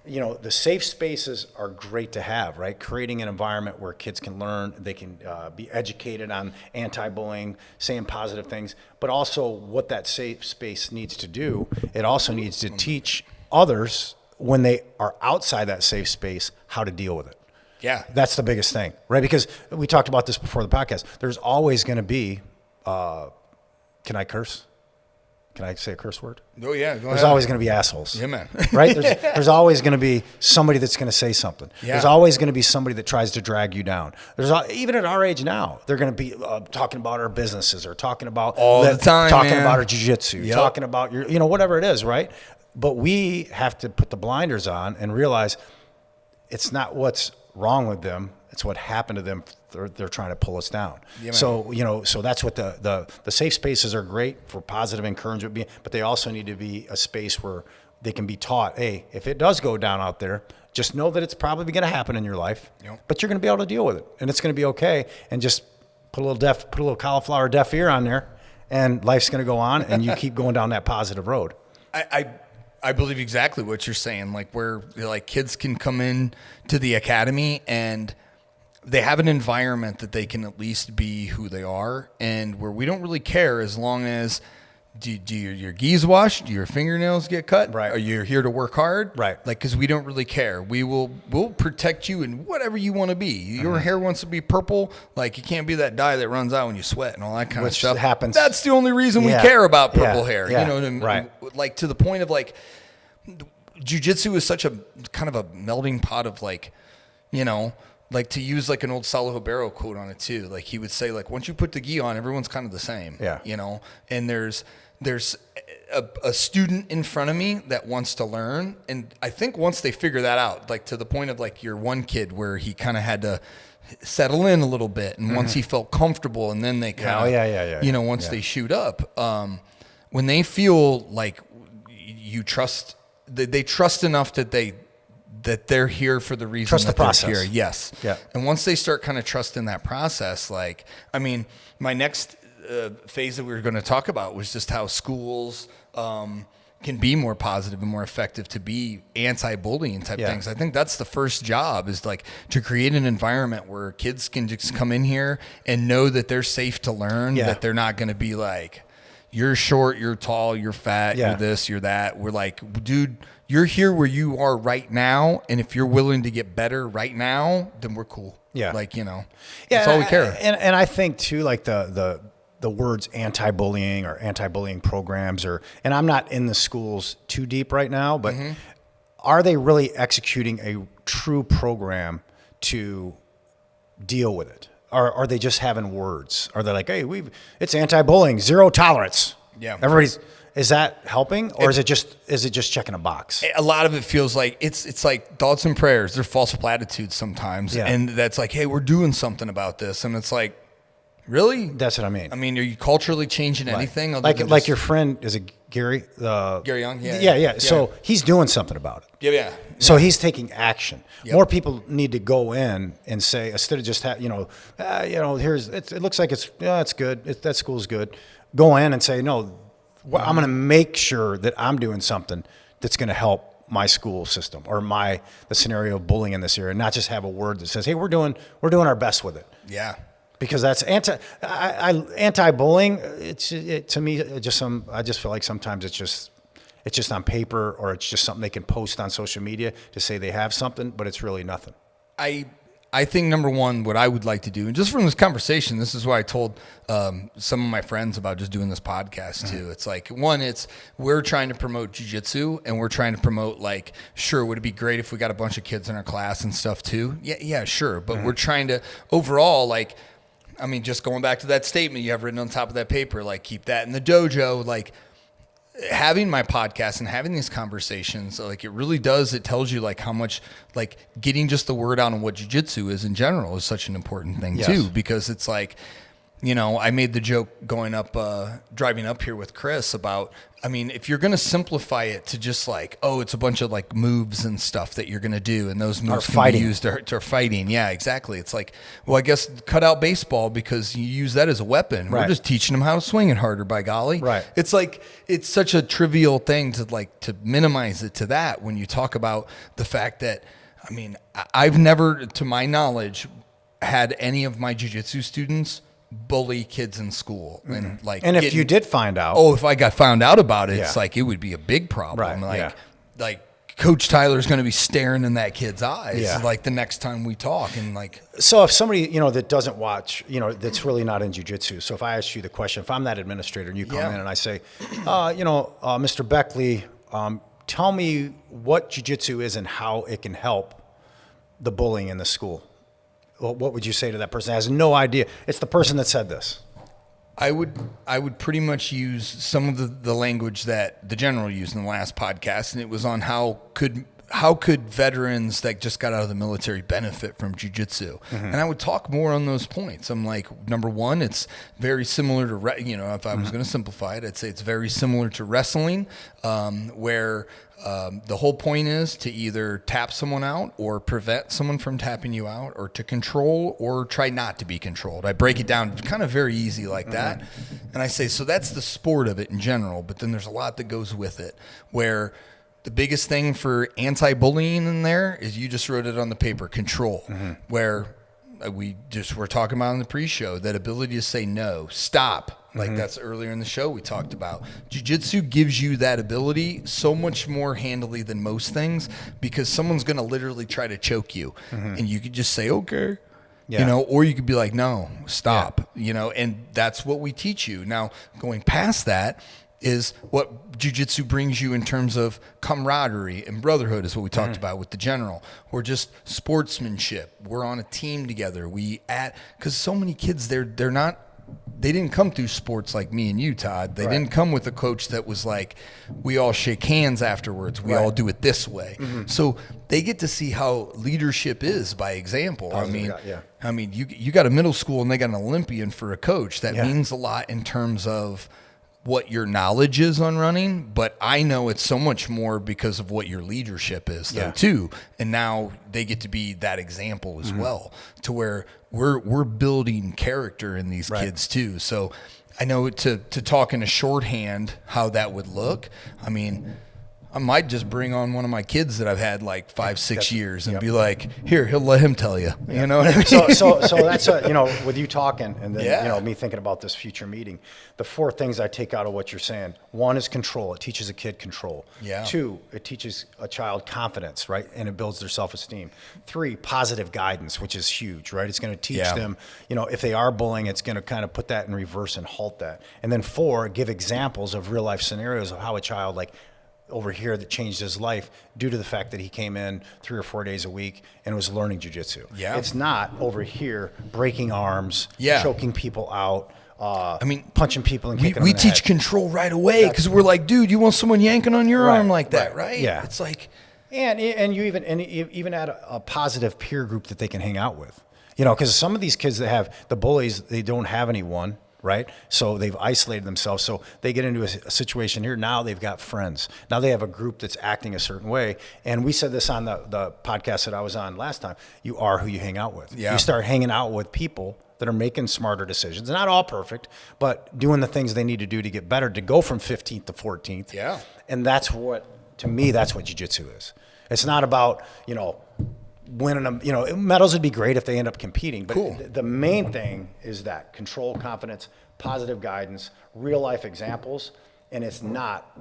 The safe spaces are great to have, right? Creating an environment where kids can learn, they can be educated on anti-bullying, saying positive things, but also what that safe space needs to do. It also needs to teach others when they are outside that safe space how to deal with it. Yeah. That's the biggest thing, right? Because we talked about this before the podcast. There's always going to be, can I curse? Can I say a curse word? Oh, yeah. Go ahead. There's always going to be assholes. Yeah, man. Right? There's always going to be somebody that's going to say something. Yeah. There's always going to be somebody that tries to drag you down. Even at our age now, they're going to be talking about our businesses or talking about all the time, talking man. about our jiu-jitsu, talking about your, whatever it is, right? But we have to put the blinders on and realize it's not what's wrong with them. It's what happened to them. They're trying to pull us down. Yeah, so, so that's what the safe spaces are great for positive encouragement, but they also need to be a space where they can be taught, hey, if it does go down out there, just know that it's probably going to happen in your life, but you're going to be able to deal with it, and it's going to be okay. And just put a little cauliflower deaf ear on there, and life's going to go on, and you keep going down that positive road. I believe exactly what you're saying. Where kids can come in to the academy and they have an environment that they can at least be who they are, and where we don't really care as long as do your gis washed? Do your fingernails get cut? Right. Are you here to work hard? Right. Like, because we don't really care. We'll protect you in whatever you want to be. Your hair wants to be purple. Like, you can't be that dye that runs out when you sweat and all that kind of stuff. Which happens. That's the only reason we care about purple hair. Yeah. You know what I mean? Right. Like, to the point of like, jiu-jitsu is such a kind of a melting pot of like, you know, like to use like an old Saulo Ribeiro quote on it too. Like he would say, like, once you put the gi on, everyone's kind of the same. Yeah. You know, and there's a student in front of me that wants to learn. And I think once they figure that out, like to the point of like your one kid where he kind of had to settle in a little bit. And once he felt comfortable and then they kind of, you know, once they shoot up, when they feel like you trust, they trust enough that they're here for the reason Trust that the process. they're here. Yes. Yeah. And once they start kind of trusting that process, like, I mean, my next phase that we were going to talk about was just how schools can be more positive and more effective to be anti-bullying type things. I think that's the first job, is like to create an environment where kids can just come in here and know that they're safe to learn, that they're not going to be like, you're short, you're tall, you're fat, you're this, you're that. We're like, dude, you're here where you are right now, and if you're willing to get better right now, then we're cool. Yeah. Like, you know, that's all we care. And I think too, like the words anti-bullying or anti-bullying programs, and I'm not in the schools too deep right now, but are they really executing a true program to deal with it? Or are they just having words? Are they like, hey, it's anti-bullying, zero tolerance? Yeah. Is that helping, or is it just checking a box? A lot of it feels like it's like thoughts and prayers. They're false platitudes sometimes, and that's like, hey, we're doing something about this, and it's like, really? That's what I mean. I mean, are you culturally changing anything? Other like than like your friend, is it Gary? Gary Young? Yeah. So he's doing something about it. Yeah. So he's taking action. Yep. More people need to go in and say, instead of just it looks like it's good. That school's good. Go in and say, no, I'm going to make sure that I'm doing something that's going to help my school system or the scenario of bullying in this area, not just have a word that says, hey, we're doing our best with it. Yeah. Because that's anti-bullying. To me, I just feel like sometimes it's just on paper, or it's just something they can post on social media to say they have something, but it's really nothing. I think, number one, what I would like to do, and just from this conversation, this is why I told some of my friends about just doing this podcast too. It's like, one, we're trying to promote jiu-jitsu, and we're trying to promote, like, sure, would it be great if we got a bunch of kids in our class and stuff too? Yeah, sure. But we're trying to, overall, like, I mean, just going back to that statement you have written on top of that paper, like, keep that in the dojo, like, having my podcast and having these conversations, like, it tells you like how much, like, getting just the word out on what jiu-jitsu is in general is such an important thing too, because it's like, you know, I made the joke driving up here with Chris about, I mean, if you're going to simplify it to just like, oh, it's a bunch of like moves and stuff that you're going to do, and those moves can be used to fighting. Yeah, exactly. It's like, well, I guess cut out baseball because you use that as a weapon. Right. We're just teaching them how to swing it harder, by golly. Right. It's like, it's such a trivial thing to minimize it to that when you talk about the fact that, I mean, I've never, to my knowledge, had any of my jiu-jitsu students bully kids in school, and like, and if you did find out, if I got found out about it, it's like, it would be a big problem. Right. Like Coach Tyler's going to be staring in that kid's eyes, like, the next time we talk, and like. So if somebody, that doesn't watch, that's really not in jiu-jitsu. So if I ask you the question, if I'm that administrator and you come in and I say, Mr. Beckley, tell me what jiu-jitsu is and how it can help the bullying in the school. Well, what would you say to that person? Has no idea. It's the person that said this. I would pretty much use some of the language that the general used in the last podcast, and it was on how could veterans that just got out of the military benefit from jiu-jitsu? And I would talk more on those points. I'm like, number one, it's very similar to, if I was going to simplify it, I'd say it's very similar to wrestling, where the whole point is to either tap someone out or prevent someone from tapping you out, or to control or try not to be controlled. I break it down kind of very easy like that. And I say, so that's the sport of it in general, but then there's a lot that goes with it, where the biggest thing for anti-bullying in there is, you just wrote it on the paper, control, where we're talking about in the pre-show, that ability to say no, stop, Like that's earlier in the show we talked about. Jiu-jitsu gives you that ability so much more handily than most things, because someone's going to literally try to choke you and you could just say, okay, you know, or you could be like, no, stop, you know, and that's what we teach you. Now, going past that is what jiu-jitsu brings you in terms of camaraderie and brotherhood, is what we talked about with the general, or just sportsmanship. We're on a team together. Because so many kids, they didn't come through sports like me and you, Todd. They didn't come with a coach that was like, we all shake hands afterwards. We all do it this way. So they get to see how leadership is by example. I mean, you got a middle school and they got an Olympian for a coach. That means a lot in terms of what your knowledge is on running, but I know it's so much more because of what your leadership is though too. And now they get to be that example as well, to where we're building character in these kids too. So I know to talk in a shorthand how that would look. I mean, I might just bring on one of my kids that I've had like 5-6 years and be like, here, he'll let him tell you. You know what I mean? So that's you know, with you talking and then you know, me thinking about this future meeting, the 4 things I take out of what you're saying. 1 is control. It teaches a kid control. 2, it teaches a child confidence, right? And it builds their self-esteem. 3, positive guidance, which is huge, right? It's going to teach them, you know, if they are bullying, it's going to kind of put that in reverse and halt that. And then 4, give examples of real life scenarios of how a child like over here that changed his life due to the fact that he came in 3 or 4 days a week and was learning jiu-jitsu. It's not over here breaking arms, choking people out, I mean, punching people and kicking them in the head. We teach control right away because we're like, dude, you want someone yanking on your arm like that, right? Yeah. It's like, and you even add a positive peer group that they can hang out with, you know, because some of these kids that have the bullies, they don't have anyone. Right? So they've isolated themselves. So they get into a situation here. Now they've got friends. Now they have a group that's acting a certain way. And we said this on the podcast that I was on last time. You are who you hang out with. You start hanging out with people that are making smarter decisions. Not all perfect, but doing the things they need to do to get better, to go from 15th to 14th. Yeah. And that's what, to me, that's what jiu-jitsu is. It's not about, you know, winning them, you know, medals would be great if they end up competing, but the main thing is that control, confidence, positive guidance, real life examples, and it's not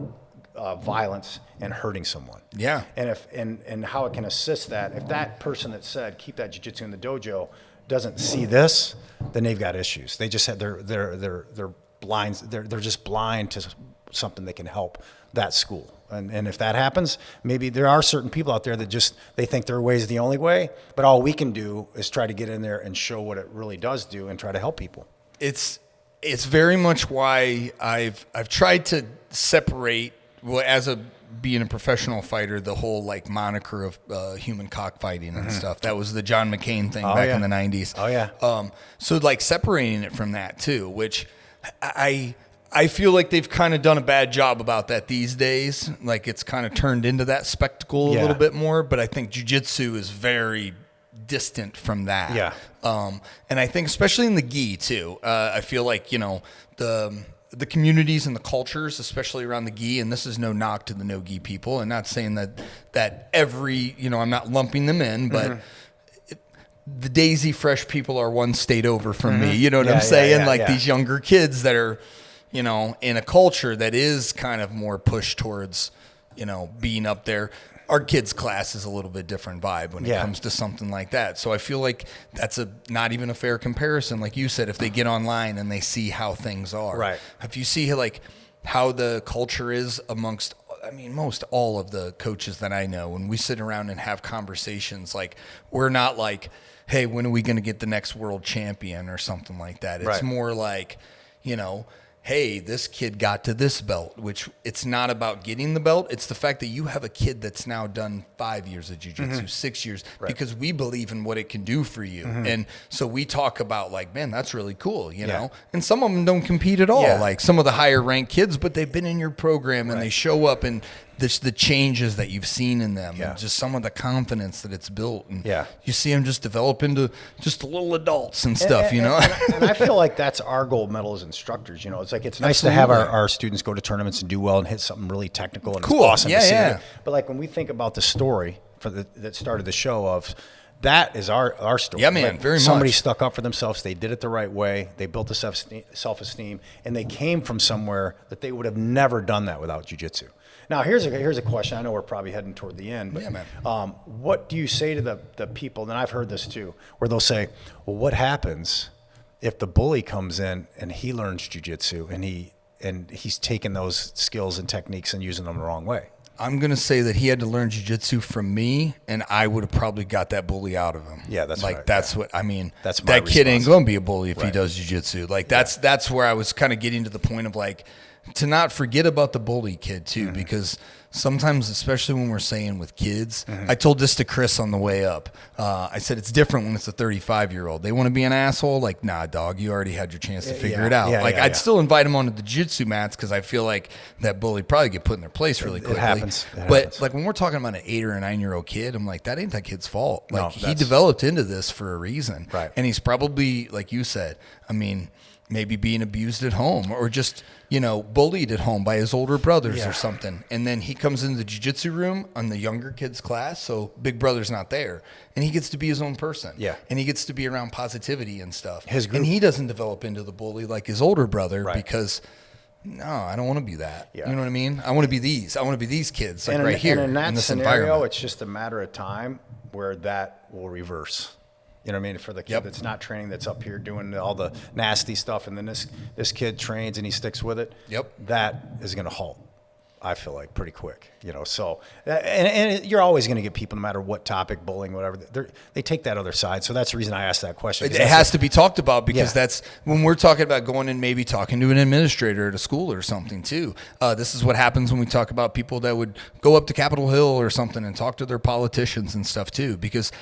violence and hurting someone. Yeah. And and how it can assist that. If that person that said keep that jiu-jitsu in the dojo doesn't see this, then they've got issues. They just had they're blind. They're just blind to something that can help that school. And if that happens, maybe there are certain people out there that just, they think their way is the only way, but all we can do is try to get in there and show what it really does do and try to help people. It's very much why I've tried to separate, well, as being a professional fighter, the whole like moniker of human cockfighting and stuff. That was the John McCain thing back in the 90s. Oh yeah. So like separating it from that too, which I feel like they've kind of done a bad job about that these days. Like it's kind of turned into that spectacle a little bit more, but I think jiu-jitsu is very distant from that. Yeah. And I think especially in the gi too, I feel like, you know, the communities and the cultures, especially around the gi, and this is no knock to the no gi people, and not saying that every, you know, I'm not lumping them in, but the Daisy Fresh people are one state over from me. You know what I'm saying? These younger kids that are, you know, in a culture that is kind of more pushed towards, you know, being up there. Our kids' class is a little bit different vibe when it comes to something like that. So I feel like that's not even a fair comparison. Like you said, if they get online and they see how things are. Right. If you see like how the culture is amongst, I mean, most all of the coaches that I know, when we sit around and have conversations, like we're not like, hey, when are we going to get the next world champion or something like that? It's more like, you know, hey, this kid got to this belt, which it's not about getting the belt. It's the fact that you have a kid that's now done 5 years of jiu-jitsu, 6 years, because we believe in what it can do for you. And so we talk about like, man, that's really cool, you know? And some of them don't compete at all. Like some of the higher ranked kids, but they've been in your program and they show up and the changes that you've seen in them and just some of the confidence that it's built. And you see them just develop into just little adults and stuff, you know? And I feel like that's our gold medal as instructors. You know, it's like, it's nice to have our students go to tournaments and do well and hit something really technical. And it's awesome to see that. But like when we think about the story that started the show of that is our story. Yeah, man, like, very much. Somebody stuck up for themselves. They did it the right way. They built a self-esteem, and they came from somewhere that they would have never done that without jiu-jitsu. Now, here's a question. I know we're probably heading toward the end, but yeah, man. What do you say to the people, and I've heard this too, where they'll say, well, what happens if the bully comes in and he learns jiu-jitsu and he's taking those skills and techniques and using them the wrong way? I'm going to say that he had to learn jiu-jitsu from me, and I would have probably got that bully out of him. Yeah, that's like right. that's what I mean. That's my that kid ain't response. going to be a bully if he Right. does jiu-jitsu. Like that's where I was kind of getting to the point of like to not forget about the bully kid too, because sometimes, especially when we're saying with kids, I told this to Chris on the way up. I said it's different when it's a 35-year-old. They want to be an asshole. Like, nah, dog, you already had your chance to figure it out. I'd still invite them onto the jiu-jitsu mats because I feel like that bully probably get put in their place really quickly. It happens. But like when we're talking about an 8 or a 9-year-old kid, I'm like, that ain't that kid's fault. Like No, he developed into this for a reason. Right. And he's probably, like you said, I mean, maybe being abused at home or just, bullied at home by his older brothers or something. And then he comes into the jiu-jitsu room on the younger kids' class, so big brother's not there. And he gets to be his own person. Yeah. And he gets to be around positivity and stuff. His group. And he doesn't develop into the bully like his older brother Right. because, no, I don't want to be that. Yeah. You know what I mean? I want to be these. I want to be these kids, like And right here and in that this scenario, environment. it's just a matter of time where that will reverse. You know what I mean? For the kid that's not training, that's up here doing all the nasty stuff, and then this kid trains and he sticks with it. Yep. That is going to halt, I feel like, pretty quick. So and you're always going to get people, no matter what topic, bullying, whatever. They take that other side. So that's the reason I asked that question. It has to be talked about because Yeah. that's when we're talking about going and maybe talking to an administrator at a school or something too. This is what happens when we talk about people that would go up to Capitol Hill or something and talk to their politicians and stuff too. Because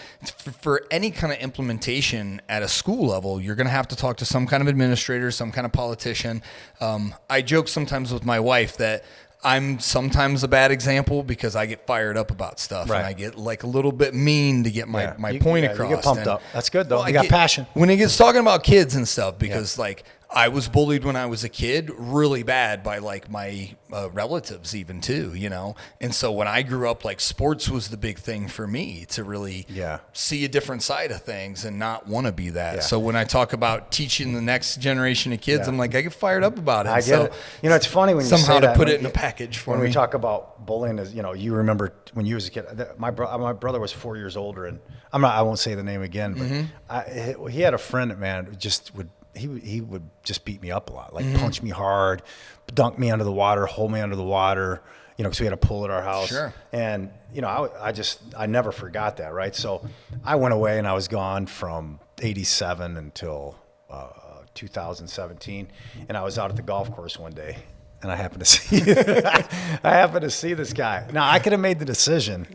for any kind of implementation at a school level, you're going to have to talk to some kind of administrator, some kind of politician. I joke sometimes with my wife that I'm sometimes a bad example because I get fired up about stuff and I get like a little bit mean to get my point across. You get pumped up. That's good though. Well, You got passion. When it gets talking about kids and stuff, because like I was bullied when I was a kid really bad by like my relatives even too, And so when I grew up, like sports was the big thing for me to really see a different side of things and not want to be that. Yeah. So when I talk about teaching the next generation of kids, I'm like, I get fired up about it. I get it. It's funny when you somehow say to that, put it in a package for when me. we talk about bullying, is you remember when you was a kid. My brother was 4 years older, and I won't say the name again, but he had a friend that he would just beat me up a lot, like punch me hard, dunk me under the water, hold me under the water, because we had a pool at our house. Sure. And I never forgot that, right? So I went away and I was gone from 87 until 2017, and I was out at the golf course one day. And I happened to see this guy. Now I could have made the decision,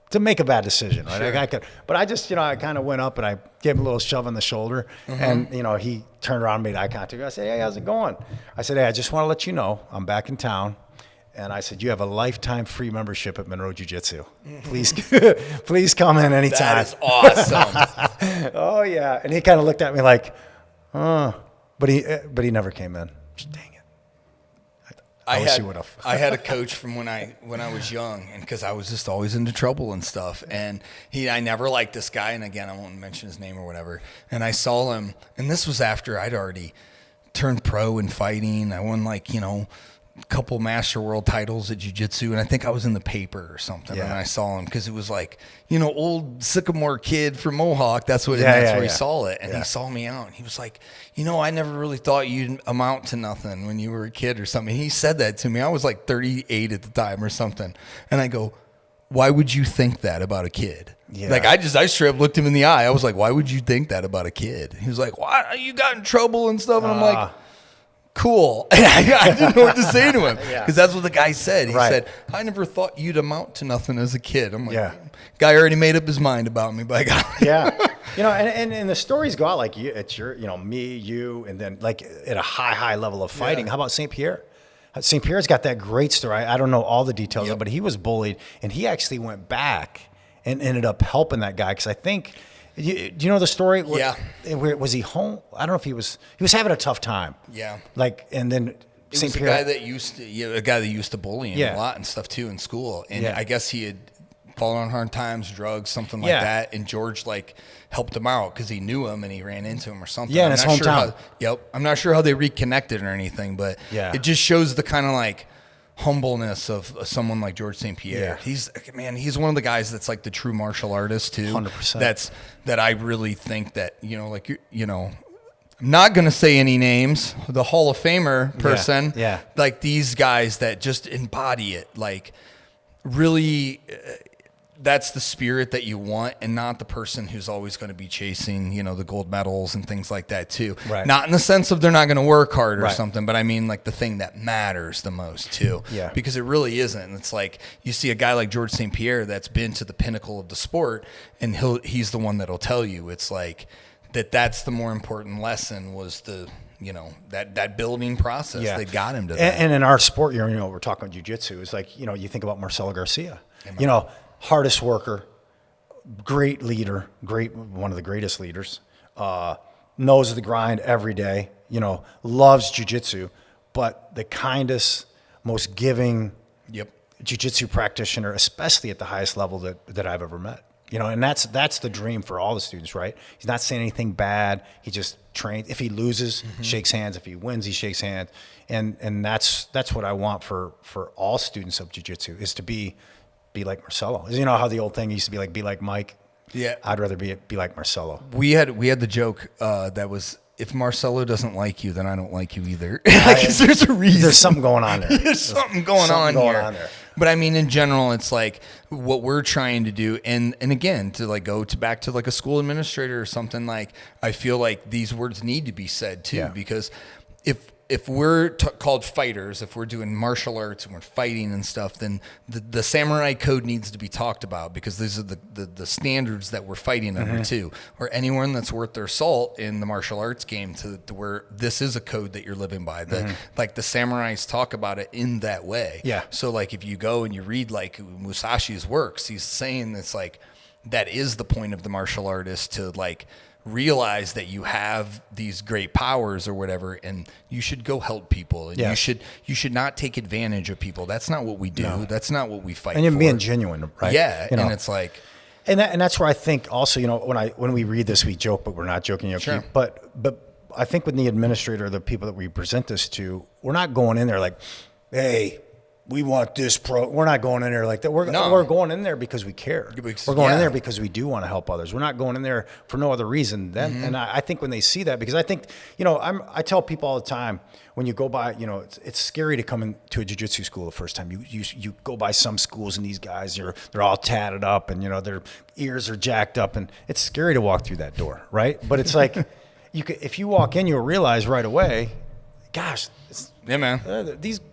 to make a bad decision, right? Sure. I could, but I just, I kind of went up and I gave him a little shove on the shoulder, and he turned around and made eye contact. I said, "Hey, how's it going?" I said, "Hey, I just want to let you know I'm back in town." And I said, "You have a lifetime free membership at Monroe Jiu-Jitsu. Please come in anytime." That is awesome. Oh yeah. And he kind of looked at me like, "Oh." But he never came in. Dang it! I wish he would have. I had a coach from when I was young, and because I was just always into trouble and stuff, and I never liked this guy. And again, I won't mention his name or whatever. And I saw him, and this was after I'd already turned pro in fighting. I won a couple Master World titles at Jiu-Jitsu, and I think I was in the paper or something. And I saw him because it was like, old Sycamore kid from Mohawk. That's where he saw it. And he saw me out, and he was like, I never really thought you'd amount to nothing when you were a kid or something. He said that to me. I was like 38 at the time or something. And I go, why would you think that about a kid? Yeah. Like I straight up looked him in the eye. I was like, why would you think that about a kid? He was like, why? You got in trouble and stuff. And I'm like, cool. I didn't know what to say to him because that's what the guy said. He said, I never thought you'd amount to nothing as a kid. I'm like, guy already made up his mind about me, by God. And the stories go out like it's your, me, you, and then like at a high level of fighting. How about St. Pierre? St. Pierre's got that great story. I don't know all the details, but he was bullied, and he actually went back and ended up helping that guy because I think. Do you know the story? Where was he home? I don't know if he was having a tough time. Yeah. Like, and then St. Pierre. A guy that used to bully him a lot and stuff too in school. And I guess he had falling on hard times, drugs, something like that. And George like helped him out because he knew him and he ran into him or something. Yeah, in his hometown. I'm not sure how they reconnected or anything, but it just shows the kind of like humbleness of someone like George St. Pierre. Yeah. He's one of the guys that's like the true martial artist too. 100%. That I really think that, I'm not going to say any names, the Hall of Famer person, like these guys that just embody it, like really that's the spirit that you want and not the person who's always going to be chasing, the gold medals and things like that too. Right. Not in the sense of they're not going to work hard or something, but I mean like the thing that matters the most too. Yeah. Because it really isn't. And it's like you see a guy like George St. Pierre that's been to the pinnacle of the sport and he's the one that'll tell you it's like that's the more important lesson was the that building process that got him to that. And in our sport, we're talking jiu-jitsu. It's like, you think about Marcelo Garcia, hardest worker, great leader, one of the greatest leaders, knows the grind every day, loves jiu-jitsu, but the kindest, most giving jiu-jitsu practitioner, especially at the highest level that I've ever met. And that's the dream for all the students, right? He's not saying anything bad. He just trains. If he loses, shakes hands. If he wins, he shakes hands. And that's what I want for all students of jiu-jitsu is to be like Marcelo. You know how the old thing used to be like Mike? Yeah. I'd rather be like Marcelo. We had the joke that was, if Marcelo doesn't like you, then I don't like you either. Because there's a reason. There's something going on there. There's something going on there. But I mean, in general, it's like what we're trying to do. And again, to like go back to like a school administrator or something, like I feel like these words need to be said too, because if we're called fighters, if we're doing martial arts and we're fighting and stuff, then the samurai code needs to be talked about because these are the standards that we're fighting under too. Or anyone that's worth their salt in the martial arts game to where this is a code that you're living by. Like the samurais talk about it in that way. Yeah. So like if you go and you read like Musashi's works, he's saying it's like that is the point of the martial artist to like realize that you have these great powers or whatever, and you should go help people. And you should not take advantage of people. That's not what we do. No. That's not what we fight for. And you're being genuine, right? Yeah. And it's like, and that's where I think also, when we read this, we joke, but we're not joking. Sure. But I think with the administrator, the people that we present this to, we're not going in there like, hey, we want this we're not going in there like that. We're going in there because we care. We're going in there because we do want to help others. We're not going in there for no other reason. And I think when they see that, because I think, I tell people all the time, when you go by, it's scary to come into a jiu-jitsu school the first time. You go by some schools and these guys, they're all tatted up and, their ears are jacked up, and it's scary to walk through that door, right? But it's like, if you walk in, you'll realize right away, gosh, yeah, man.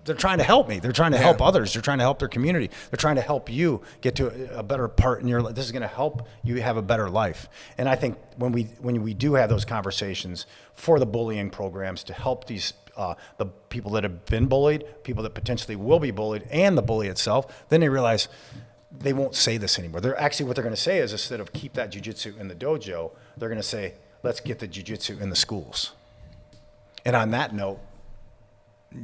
They're trying to help me. They're trying to help others. They're trying to help their community. They're trying to help you get to a better part in your life. This is going to help you have a better life. And I think when we do have those conversations for the bullying programs to help these the people that have been bullied, people that potentially will be bullied, and the bully itself, then they realize they won't say this anymore. They're actually, what they're going to say is, instead of keep that jiu-jitsu in the dojo, they're going to say, let's get the jiu-jitsu in the schools. And on that note,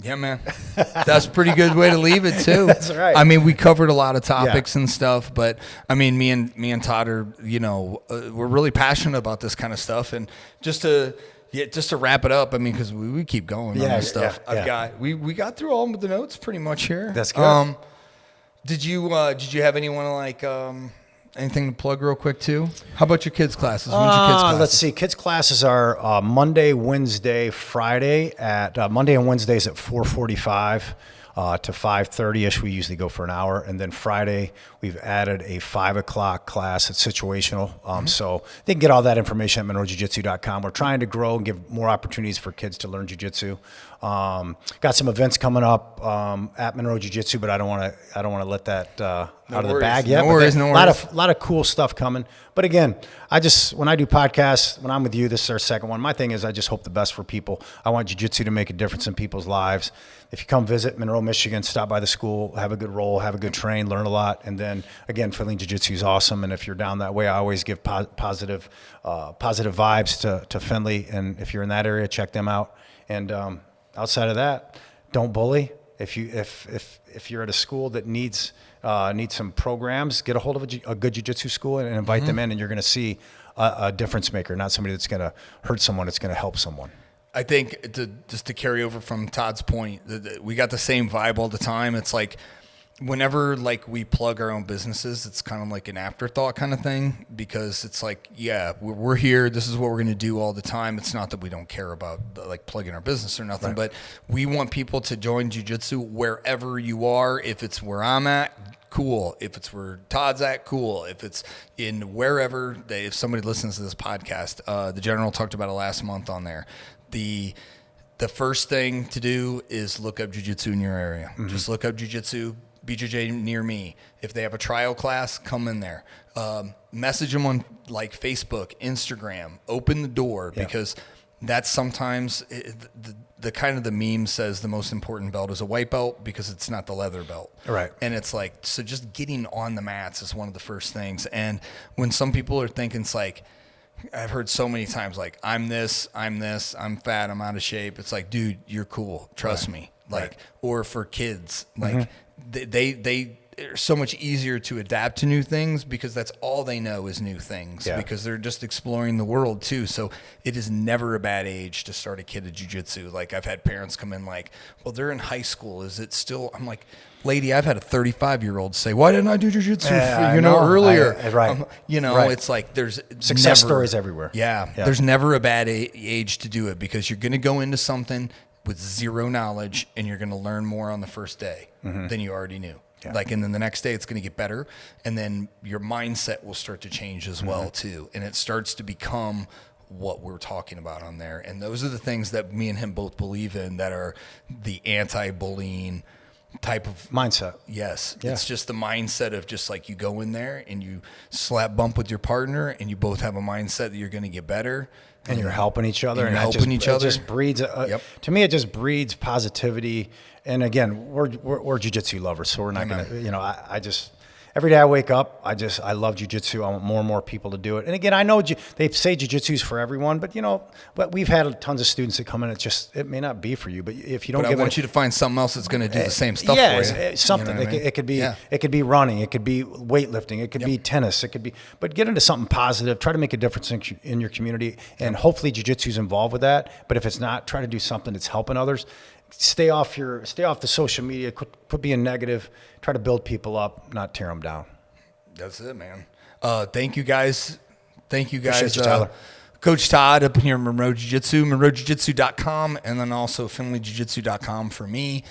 yeah, man, that's a pretty good way to leave it too. That's right. I mean, we covered a lot of topics and stuff, but I mean, me and Todd are, we're really passionate about this kind of stuff. And just to wrap it up, I mean, because we keep going on this stuff. We got through all of the notes pretty much here. That's good. Did you have anyone like anything to plug real quick too? How about your kids' classes? When's your kids' classes? Let's see. Kids' classes are Monday, Wednesday, Friday at Monday and Wednesdays at 4:45 to 5:30ish. We usually go for an hour, and then Friday we've added a 5 o'clock class. It's situational, so they can get all that information at monroejiujitsu.com. We're trying to grow and give more opportunities for kids to learn jiu-jitsu. Got some events coming up at Monroe Jiu-Jitsu, but I don't want to let that out of the bag yet. No worries. A lot of cool stuff coming. But again, when I do podcasts, when I'm with you, this is our second one. My thing is, I just hope the best for people. I want jiu-jitsu to make a difference in people's lives. If you come visit Monroe, Michigan, stop by the school, have a good roll, have a good train, learn a lot. And then again, Philly Jiu-Jitsu is awesome. And if you're down that way, I always give positive vibes to Findlay. And if you're in that area, check them out. And outside of that, don't bully If you're at a school that needs some programs, get a hold of a good jiu-jitsu school and invite them in, and you're going to see a difference maker, not somebody that's going to hurt someone. It's going to help someone. I think just to carry over from Todd's point, we got the same vibe all the time. It's like whenever like we plug our own businesses, it's kind of like an afterthought kind of thing, because it's like, yeah, we're here. This is what we're going to do all the time. It's not that we don't care about like plugging our business or nothing, but we want people to join jiu-jitsu wherever you are. If it's where I'm at, cool. If it's where Todd's at, cool. If it's in wherever if somebody listens to this podcast, the general talked about it last month on there. The first thing to do is look up jiu-jitsu in your area. Just look up jiu-jitsu, BJJ near me. If they have a trial class, come in there. Message them on like Facebook, Instagram. Open the door, because that's sometimes the kind of the meme says the most important belt is a white belt because it's not the leather belt. Right. And it's like, so just getting on the mats is one of the first things. And when some people are thinking, it's like, I've heard so many times, like, I'm this, I'm fat, I'm out of shape. It's like, dude, you're cool. Trust me. Like, or for kids, like they are so much easier to adapt to new things because that's all they know is new things, because they're just exploring the world too. So it is never a bad age to start a kid at jiu-jitsu. Like, I've had parents come in like, well, they're in high school. Is it still, I'm like, lady, I've had a 35-year-old say, why didn't I do jiu-jitsu earlier? It's like there's success stories everywhere. There's never a bad age to do it, because you're going to go into something with zero knowledge and you're going to learn more on the first day than you already knew. Like, and then the next day it's going to get better, and then your mindset will start to change as well too, and it starts to become what we're talking about on there. And those are the things that me and him both believe in, that are the anti-bullying type of mindset. Yes. It's just the mindset of just like, you go in there and you slap bump with your partner and you both have a mindset that you're going to get better. And you're helping each other. And helping each other. It just breeds, to me, it just breeds positivity. And again, we're jiu-jitsu lovers, so we're not going to, I just, every day I wake up, I love jiu-jitsu. I want more and more people to do it. And again, I know they say jiu-jitsu is for everyone, but but we've had tons of students that come in. It may not be for you, but if you don't I want you to find something else that's going to do the same stuff for you. Something. It could be running. It could be weightlifting. It could be tennis. It could be, but get into something positive. Try to make a difference in your community, and hopefully jiu-jitsu is involved with that. But if it's not, try to do something that's helping others. Stay off the social media. Quit being negative. Try to build people up, not tear them down. That's it, man. Thank you guys. Appreciate you, Tyler. Coach Todd up here in Monroe Jiu-Jitsu, monroejiu-jitsu.com, and then also finleyjiu-jitsu.com for me.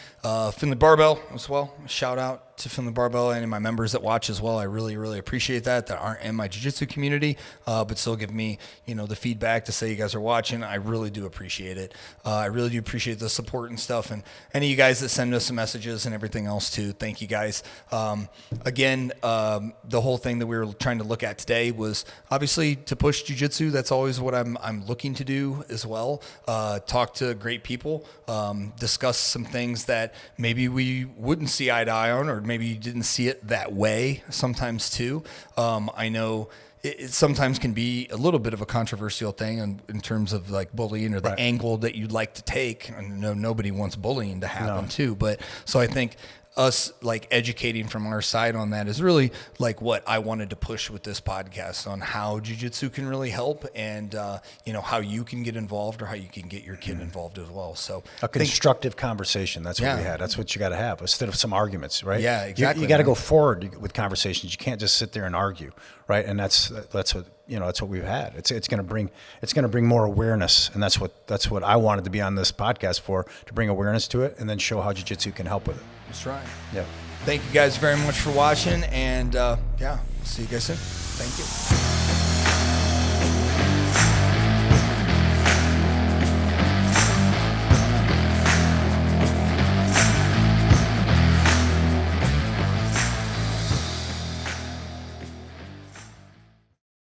Finley Barbell as well. Shout out to Finley Barbell and my members that watch as well. I really, really appreciate that aren't in my jiu-jitsu community, but still give me, the feedback to say you guys are watching. I really do appreciate it. I really do appreciate the support and stuff. And any of you guys that send us some messages and everything else too, thank you guys. Again, the whole thing that we were trying to look at today was obviously to push jiu-jitsu. That's always what I'm looking to do as well. Talk to great people, discuss some things that maybe we wouldn't see eye to eye on, or maybe you didn't see it that way sometimes too. I know it sometimes can be a little bit of a controversial thing in terms of like bullying or the angle that you'd like to take. I know nobody wants bullying to happen too, but so I think us like educating from our side on that is really like what I wanted to push with this podcast on how jiu-jitsu can really help, and how you can get involved or how you can get your kid involved as well. So a constructive converation. That's what we had. That's what you got to have instead of some arguments, right? Yeah, exactly. You got to go forward with conversations. You can't just sit there and argue, right? And that's what that's what we've had. It's going to bring more awareness, and that's what I wanted to be on this podcast for, to bring awareness to it and then show how jiu-jitsu can help with it. That's right. Yeah. Thank you guys very much for watching, and we'll see you guys soon. Thank you.